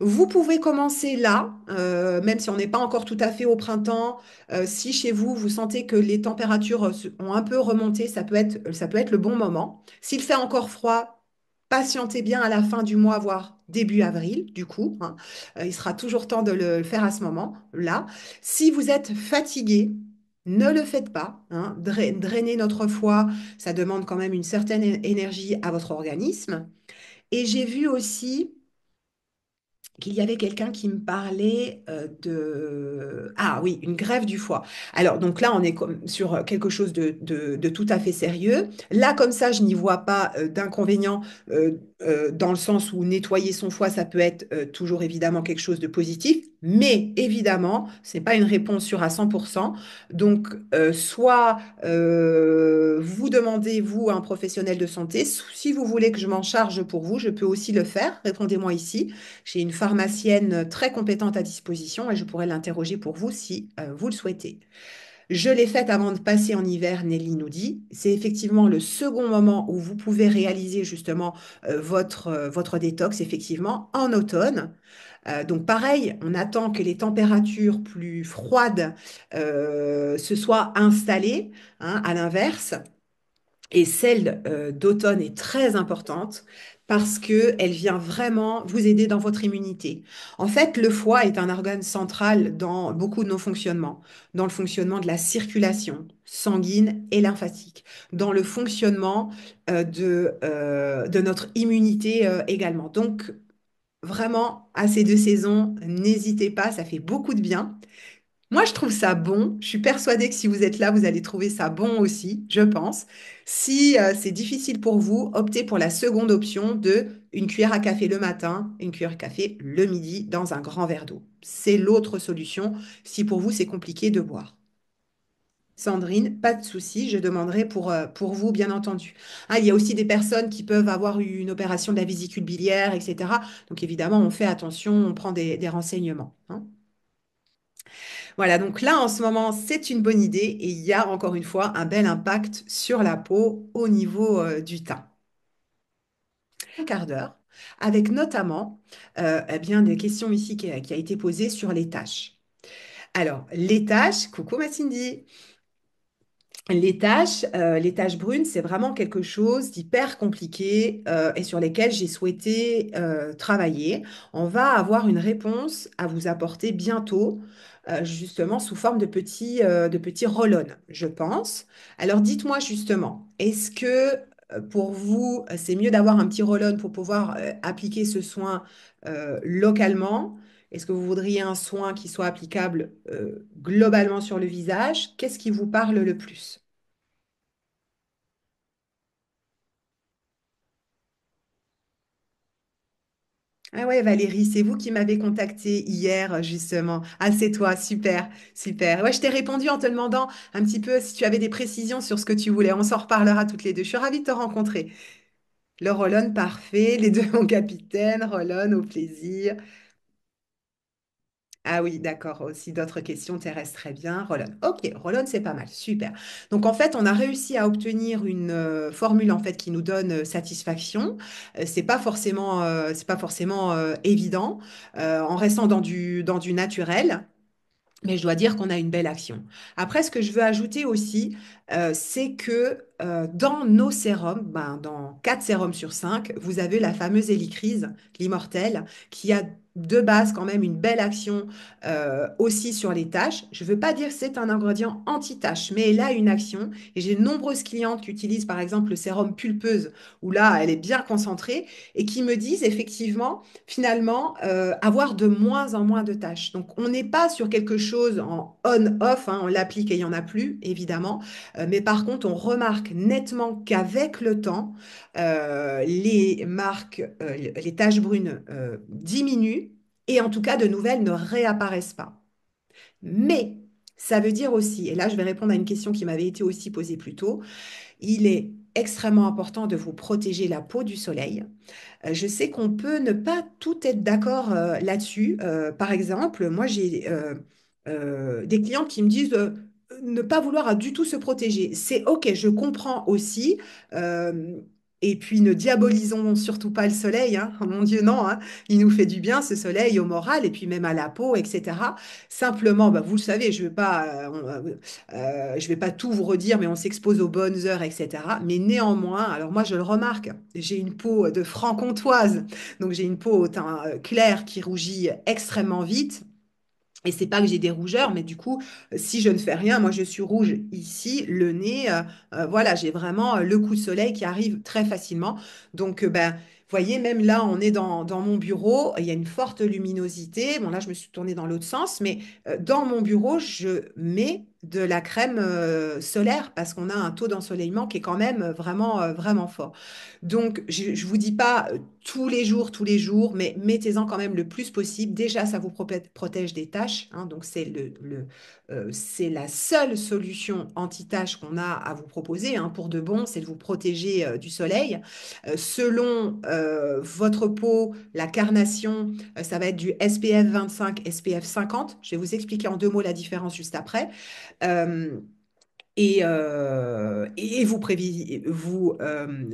Vous pouvez commencer là, même si on n'est pas encore tout à fait au printemps. Si chez vous, vous sentez que les températures ont un peu remonté, ça peut être le bon moment. S'il fait encore froid, patientez bien à la fin du mois, voire début avril, du coup, hein. Il sera toujours temps de le faire à ce moment-là. Si vous êtes fatigué, ne le faites pas, hein. Drainer notre foie, ça demande quand même une certaine énergie à votre organisme. Et j'ai vu aussi qu'il y avait quelqu'un qui me parlait de... Ah oui, une greffe du foie. Alors, donc là, on est sur quelque chose de tout à fait sérieux. Là, comme ça, je n'y vois pas d'inconvénient dans le sens où nettoyer son foie, ça peut être toujours évidemment quelque chose de positif, mais évidemment, ce n'est pas une réponse sûre à 100%. Donc, soit vous demandez, vous, à un professionnel de santé, si vous voulez que je m'en charge pour vous, je peux aussi le faire. Répondez-moi ici. J'ai une pharmacienne très compétente à disposition et je pourrais l'interroger pour vous si vous le souhaitez. Je l'ai faite avant de passer en hiver, Nelly nous dit. C'est effectivement le second moment où vous pouvez réaliser justement votre détox, effectivement, en automne. Donc pareil, on attend que les températures plus froides se soient installées, hein, à l'inverse. Et celle d'automne est très importante parce que elle vient vraiment vous aider dans votre immunité. En fait, le foie est un organe central dans beaucoup de nos fonctionnements, dans le fonctionnement de la circulation sanguine et lymphatique, dans le fonctionnement de notre immunité également. Donc, vraiment, à ces deux saisons, n'hésitez pas, ça fait beaucoup de bien. Moi, je trouve ça bon. Je suis persuadée que si vous êtes là, vous allez trouver ça bon aussi, je pense. Si c'est difficile pour vous, optez pour la seconde option de une cuillère à café le matin, une cuillère à café le midi dans un grand verre d'eau. C'est l'autre solution si pour vous c'est compliqué de boire. Sandrine, pas de souci, je demanderai pour vous, bien entendu. Ah, il y a aussi des personnes qui peuvent avoir eu une opération de la vésicule biliaire, etc. Donc évidemment, on fait attention, on prend des renseignements, hein. Voilà, donc là, en ce moment, c'est une bonne idée et il y a encore une fois un bel impact sur la peau au niveau du teint. Un quart d'heure, avec notamment eh bien, des questions ici qui a été posée sur les tâches. Alors, les tâches, coucou ma Cindy. Les tâches brunes, c'est vraiment quelque chose d'hyper compliqué et sur lesquelles j'ai souhaité travailler. On va avoir une réponse à vous apporter bientôt, justement sous forme de petits roll-on, je pense. Alors dites-moi justement, est-ce que pour vous, c'est mieux d'avoir un petit roll-on pour pouvoir appliquer ce soin localement? Est-ce que vous voudriez un soin qui soit applicable globalement sur le visage? Qu'est-ce qui vous parle le plus? Ah ouais, Valérie, c'est vous qui m'avez contacté hier, justement. Ah, c'est toi, super, super. Ouais, je t'ai répondu en te demandant un petit peu si tu avais des précisions sur ce que tu voulais. On s'en reparlera toutes les deux. Je suis ravie de te rencontrer. Le Rollon, parfait. Les deux, mon capitaine. Rollon, au plaisir. Ah oui, d'accord. Aussi d'autres questions terrestres, très bien. Rollon. Ok, Rollon, c'est pas mal, super. Donc en fait, on a réussi à obtenir une formule en fait qui nous donne satisfaction. C'est pas forcément évident en restant dans du naturel. Mais je dois dire qu'on a une belle action. Après, ce que je veux ajouter aussi, c'est que dans nos sérums, ben, dans 4 sérums sur 5, vous avez la fameuse Hélicryse, l'immortelle, qui a de base quand même une belle action aussi sur les taches. Je ne veux pas dire que c'est un ingrédient anti-tache, mais elle a une action. Et j'ai de nombreuses clientes qui utilisent par exemple le sérum pulpeuse, où là, elle est bien concentrée, et qui me disent effectivement finalement avoir de moins en moins de tâches. Donc, on n'est pas sur quelque chose en on-off, hein, on l'applique et il n'y en a plus, évidemment. Mais par contre, on remarque nettement qu'avec le temps, les taches brunes diminuent et en tout cas, de nouvelles ne réapparaissent pas. Mais ça veut dire aussi, et là, je vais répondre à une question qui m'avait été aussi posée plus tôt, il est extrêmement important de vous protéger la peau du soleil. Je sais qu'on peut ne pas tout être d'accord là-dessus. Par exemple, moi, j'ai des clientes qui me disent ne pas vouloir du tout se protéger. C'est OK, je comprends aussi. Euh, et puis, ne diabolisons surtout pas le soleil, hein. Oh mon Dieu, non, hein. Il nous fait du bien, ce soleil, au moral et puis même à la peau, etc. Simplement, bah, vous le savez, je vais pas tout vous redire, mais on s'expose aux bonnes heures, etc. Mais néanmoins, alors moi, je le remarque, j'ai une peau de franc-comtoise, donc j'ai une peau au teint clair qui rougit extrêmement vite. Et c'est pas que j'ai des rougeurs, mais du coup, si je ne fais rien, moi je suis rouge ici, le nez, voilà, j'ai vraiment le coup de soleil qui arrive très facilement. Donc, ben, vous voyez, même là, on est dans mon bureau, il y a une forte luminosité. Bon, là, je me suis tournée dans l'autre sens, mais dans mon bureau, je mets de la crème solaire parce qu'on a un taux d'ensoleillement qui est quand même vraiment fort. Donc, je ne vous dis pas tous les jours, mais mettez-en quand même le plus possible. Déjà, ça vous protège des taches, hein, donc c'est la seule solution anti-taches qu'on a à vous proposer, hein, pour de bon, c'est de vous protéger du soleil. Selon votre peau, la carnation, ça va être du SPF 25, SPF 50. Je vais vous expliquer en deux mots la différence juste après. Euh, et vous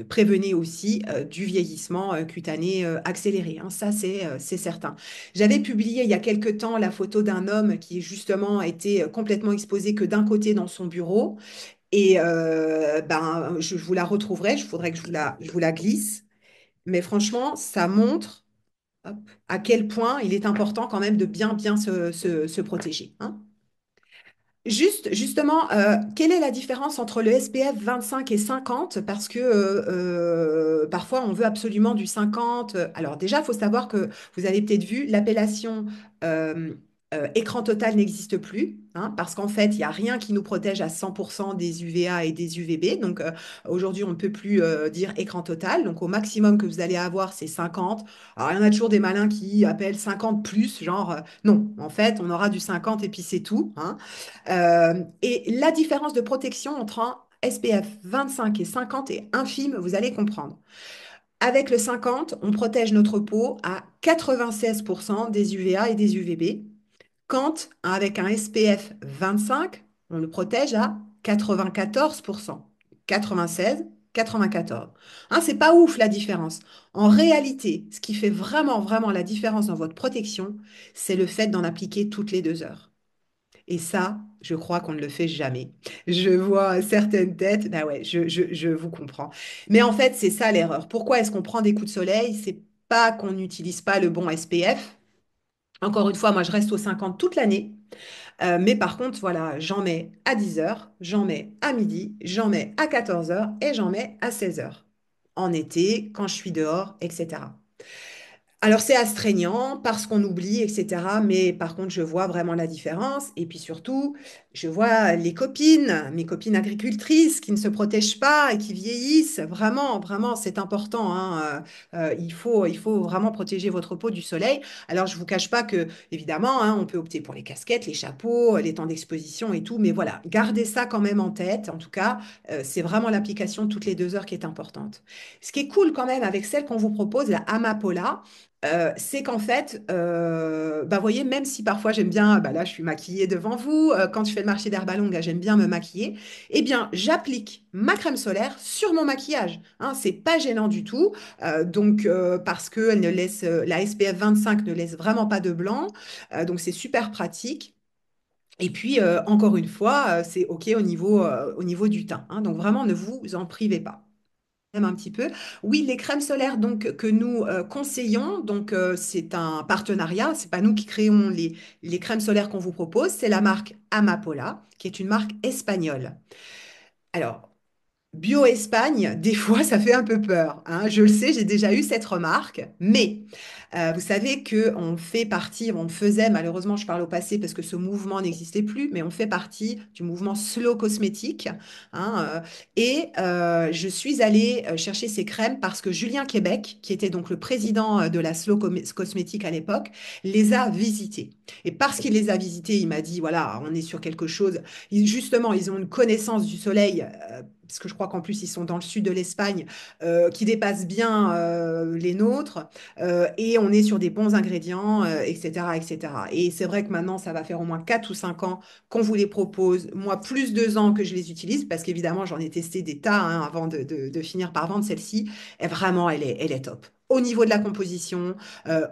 prévenez aussi du vieillissement cutané accéléré, hein. Ça, c'est certain. J'avais publié il y a quelque temps la photo d'un homme qui justement a été complètement exposé que d'un côté dans son bureau. Et ben, je vous la retrouverai, je voudrais que je vous la glisse. Mais franchement, ça montre hop, à quel point il est important quand même de bien, bien se protéger, hein. Justement, quelle est la différence entre le SPF 25 et 50? Parce que parfois, on veut absolument du 50. Alors déjà, il faut savoir que vous avez peut-être vu, l'appellation euh, écran total n'existe plus, hein, parce qu'en fait, il n'y a rien qui nous protège à 100% des UVA et des UVB. Donc aujourd'hui, on ne peut plus dire écran total. Donc au maximum que vous allez avoir, c'est 50. Alors il y en a toujours des malins qui appellent 50 plus, genre non, en fait, on aura du 50 et puis c'est tout, hein. Et la différence de protection entre un SPF 25 et 50 est infime, vous allez comprendre. Avec le 50, on protège notre peau à 96% des UVA et des UVB, quand avec un SPF 25, on le protège à 94%. 96, 94. Hein, c'est pas ouf la différence. En réalité, ce qui fait vraiment, vraiment la différence dans votre protection, c'est le fait d'en appliquer toutes les 2 heures. Et ça, je crois qu'on ne le fait jamais. Je vois certaines têtes, bah ouais, je vous comprends. Mais en fait, c'est ça l'erreur. Pourquoi est-ce qu'on prend des coups de soleil? C'est pas qu'on n'utilise pas le bon SPF. Encore une fois, moi, je reste au 50 toute l'année. Mais par contre, voilà, j'en mets à 10 heures, j'en mets à midi, j'en mets à 14 heures et j'en mets à 16 heures. En été, quand je suis dehors, etc. Alors c'est astreignant parce qu'on oublie, etc. Mais par contre, je vois vraiment la différence. Et puis surtout, je vois les copines, mes copines agricultrices qui ne se protègent pas et qui vieillissent. Vraiment, vraiment, c'est important, hein. Il faut vraiment protéger votre peau du soleil. Alors je vous cache pas que, évidemment, hein, on peut opter pour les casquettes, les chapeaux, les temps d'exposition et tout. Mais voilà, gardez ça quand même en tête. En tout cas, c'est vraiment l'application toutes les 2 heures qui est importante. Ce qui est cool quand même avec celle qu'on vous propose, la Amapola, c'est qu'en fait, bah, voyez, même si parfois j'aime bien, bah, là je suis maquillée devant vous, quand je fais le marché d'herba longue, j'aime bien me maquiller, eh bien j'applique ma crème solaire sur mon maquillage, hein, c'est pas gênant du tout, donc parce que elle ne laisse, la SPF 25 ne laisse vraiment pas de blanc, donc c'est super pratique. Et puis, encore une fois, c'est OK au niveau du teint, hein, donc vraiment ne vous en privez pas. Même un petit peu. Oui, les crèmes solaires donc que nous conseillons, donc c'est un partenariat, c'est pas nous qui créons les crèmes solaires qu'on vous propose, c'est la marque Amapola, qui est une marque espagnole. Alors, Bio Espagne, des fois, ça fait un peu peur, hein. Je le sais, j'ai déjà eu cette remarque, mais vous savez que on fait partie, on faisait, malheureusement, je parle au passé parce que ce mouvement n'existait plus, mais on fait partie du mouvement Slow Cosmétique, hein, et je suis allée chercher ces crèmes parce que Julien Québec, qui était donc le président de la Cosmétique à l'époque, les a visitées. Et parce qu'il les a visitées, il m'a dit, voilà, on est sur quelque chose. Justement, ils ont une connaissance du soleil parce que je crois qu'en plus ils sont dans le sud de l'Espagne, qui dépassent bien les nôtres, et on est sur des bons ingrédients, etc., etc. Et c'est vrai que maintenant, ça va faire au moins 4 ou 5 ans qu'on vous les propose. Moi, plus 2 ans que je les utilise, parce qu'évidemment, j'en ai testé des tas, hein, avant de finir par vendre celle-ci. Et vraiment, elle est top. Au niveau de la composition,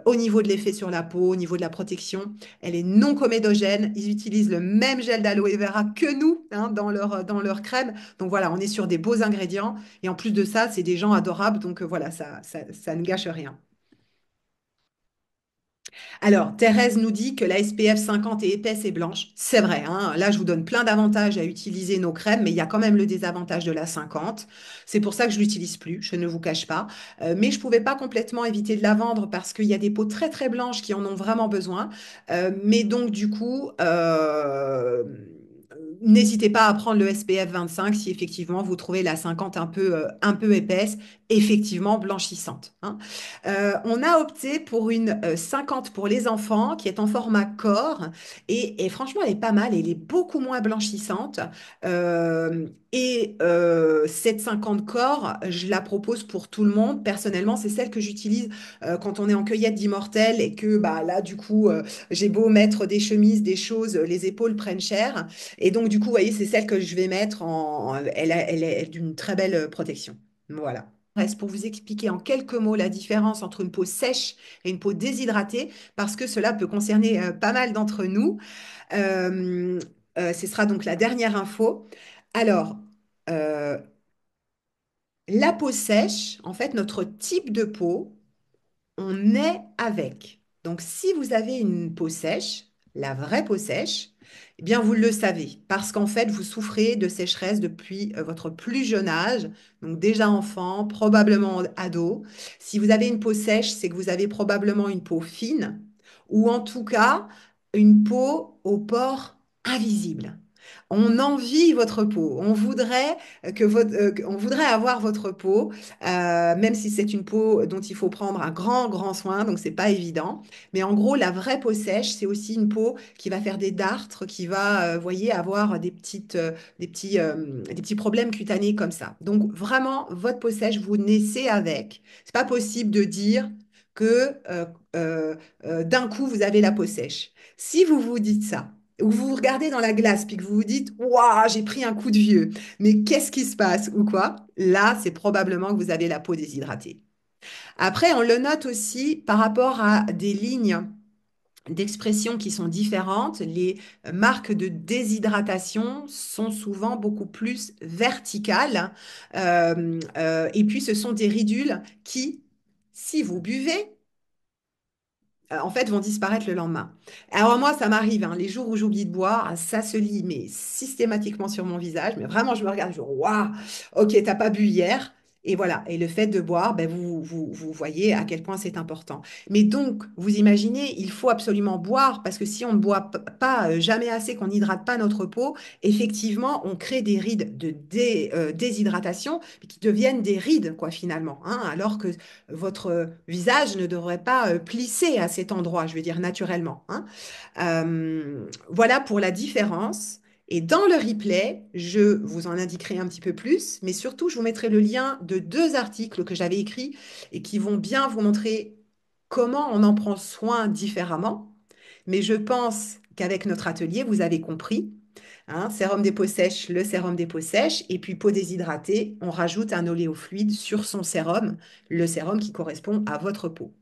au niveau de l'effet sur la peau, au niveau de la protection, elle est non comédogène. Ils utilisent le même gel d'aloe vera que nous, hein, dans leur crème. Donc voilà, on est sur des beaux ingrédients. Et en plus de ça, c'est des gens adorables. Donc voilà, ça ne gâche rien. Alors, Thérèse nous dit que la SPF 50 est épaisse et blanche. C'est vrai, hein. Là, je vous donne plein d'avantages à utiliser nos crèmes, mais il y a quand même le désavantage de la 50. C'est pour ça que je l'utilise plus, je ne vous cache pas. Mais je pouvais pas complètement éviter de la vendre parce qu'il y a des peaux très très blanches qui en ont vraiment besoin. Mais donc, du coup, n'hésitez pas à prendre le SPF 25 si effectivement vous trouvez la 50 un peu épaisse, effectivement blanchissante, hein. On a opté pour une 50 pour les enfants qui est en format corps et franchement elle est pas mal, elle est beaucoup moins blanchissante. Cette 50 corps, je la propose pour tout le monde. Personnellement, c'est celle que j'utilise quand on est en cueillette d'immortels et que bah, là du coup j'ai beau mettre des chemises, des choses, les épaules prennent cher. Et donc du coup, vous voyez, c'est celle que je vais mettre elle est d'une très belle protection. Voilà. Reste pour vous expliquer en quelques mots la différence entre une peau sèche et une peau déshydratée, parce que cela peut concerner pas mal d'entre nous. Euh, Ce sera donc la dernière info. Alors, euh, La peau sèche, en fait, notre type de peau, on naît avec. Donc, si vous avez une peau sèche, la vraie peau sèche, eh bien, vous le savez, parce qu'en fait, vous souffrez de sécheresse depuis votre plus jeune âge, donc déjà enfant, probablement ado. Si vous avez une peau sèche, c'est que vous avez probablement une peau fine, ou en tout cas, une peau aux pores invisibles. On envie votre peau. On voudrait avoir votre peau, même si c'est une peau dont il faut prendre un grand soin, donc c'est pas évident. Mais en gros, la vraie peau sèche, c'est aussi une peau qui va faire des dartres, qui va, voyez, avoir des petits problèmes cutanés comme ça. Donc vraiment, votre peau sèche, vous naissez avec. C'est pas possible de dire que euh, d'un coup, vous avez la peau sèche. Si vous vous dites ça, ou vous vous regardez dans la glace, puis que vous vous dites, waouh, j'ai pris un coup de vieux, mais qu'est-ce qui se passe ou quoi? Là, c'est probablement que vous avez la peau déshydratée. Après, on le note aussi par rapport à des lignes d'expression qui sont différentes. Les marques de déshydratation sont souvent beaucoup plus verticales. Et puis, ce sont des ridules qui, si vous buvez, en fait, vont disparaître le lendemain. Alors moi, ça m'arrive, hein, les jours où j'oublie de boire, ça se lit, mais systématiquement sur mon visage. Mais vraiment, je me regarde, je dis, waouh, ok, t'as pas bu hier. Et voilà. Et le fait de boire, ben, vous voyez à quel point c'est important. Mais donc, vous imaginez, il faut absolument boire parce que si on ne boit pas jamais assez, qu'on n'hydrate pas notre peau, effectivement, on crée des rides de déshydratation qui deviennent des rides, quoi, finalement, hein, alors que votre visage ne devrait pas plisser à cet endroit, je veux dire naturellement, hein. Voilà pour la différence. Et dans le replay, je vous en indiquerai un petit peu plus, mais surtout, je vous mettrai le lien de deux articles que j'avais écrits et qui vont bien vous montrer comment on en prend soin différemment. Mais je pense qu'avec notre atelier, vous avez compris. Hein, sérum des peaux sèches, le sérum des peaux sèches, et puis peau déshydratée, on rajoute un oléofluide sur son sérum, le sérum qui correspond à votre peau.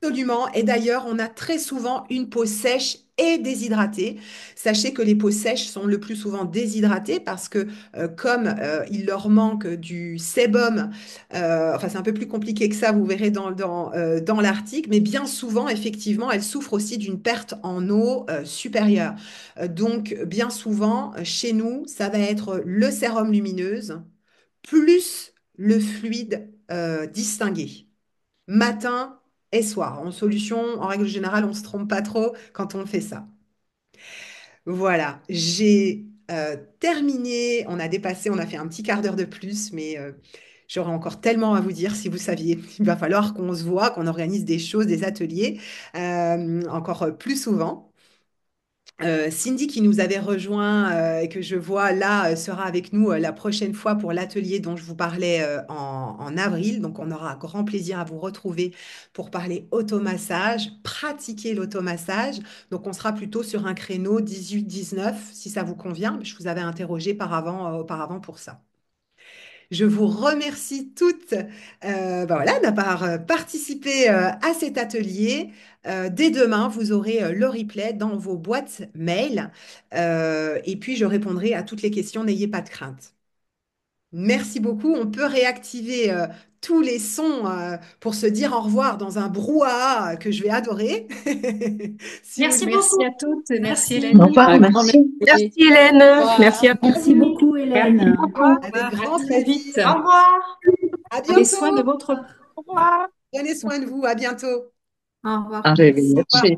Absolument. Et d'ailleurs, on a très souvent une peau sèche et déshydratée. Sachez que les peaux sèches sont le plus souvent déshydratées parce que comme il leur manque du sébum, enfin c'est un peu plus compliqué que ça, vous verrez dans l'article, mais bien souvent, effectivement, elles souffrent aussi d'une perte en eau supérieure. Donc, bien souvent, chez nous, ça va être le sérum lumineuse plus le fluide distingué matin et soir. En solution, en règle générale, on ne se trompe pas trop quand on fait ça. Voilà, j'ai terminé. On a dépassé, on a fait un petit quart d'heure de plus, mais j'aurais encore tellement à vous dire si vous saviez. Il va falloir qu'on se voit, qu'on organise des choses, des ateliers encore plus souvent. Cindy qui nous avait rejoint et que je vois là sera avec nous la prochaine fois pour l'atelier dont je vous parlais en avril. Donc on aura grand plaisir à vous retrouver pour parler automassage, pratiquer l'automassage. Donc on sera plutôt sur un créneau 18-19 si ça vous convient. Je vous avais interrogé auparavant pour ça. Je vous remercie toutes ben voilà, d'avoir participé à cet atelier. Dès demain, vous aurez le replay dans vos boîtes mail. Et puis, je répondrai à toutes les questions. N'ayez pas de crainte. Merci beaucoup. On peut réactiver tous les sons pour se dire au revoir dans un brouhaha que je vais adorer. Si vous Merci le beaucoup. Merci à toutes. Merci Merci. Hélène. Au revoir, Un grand merci. merci. Merci Hélène, Au revoir. merci à Merci vous. beaucoup, Merci Hélène. beaucoup. avec À grand très vite. plaisir. Au revoir. À Prenez soin de bientôt. votre Au revoir. Prenez soin de vous. À bientôt. Au revoir. Merci. Arrivederci.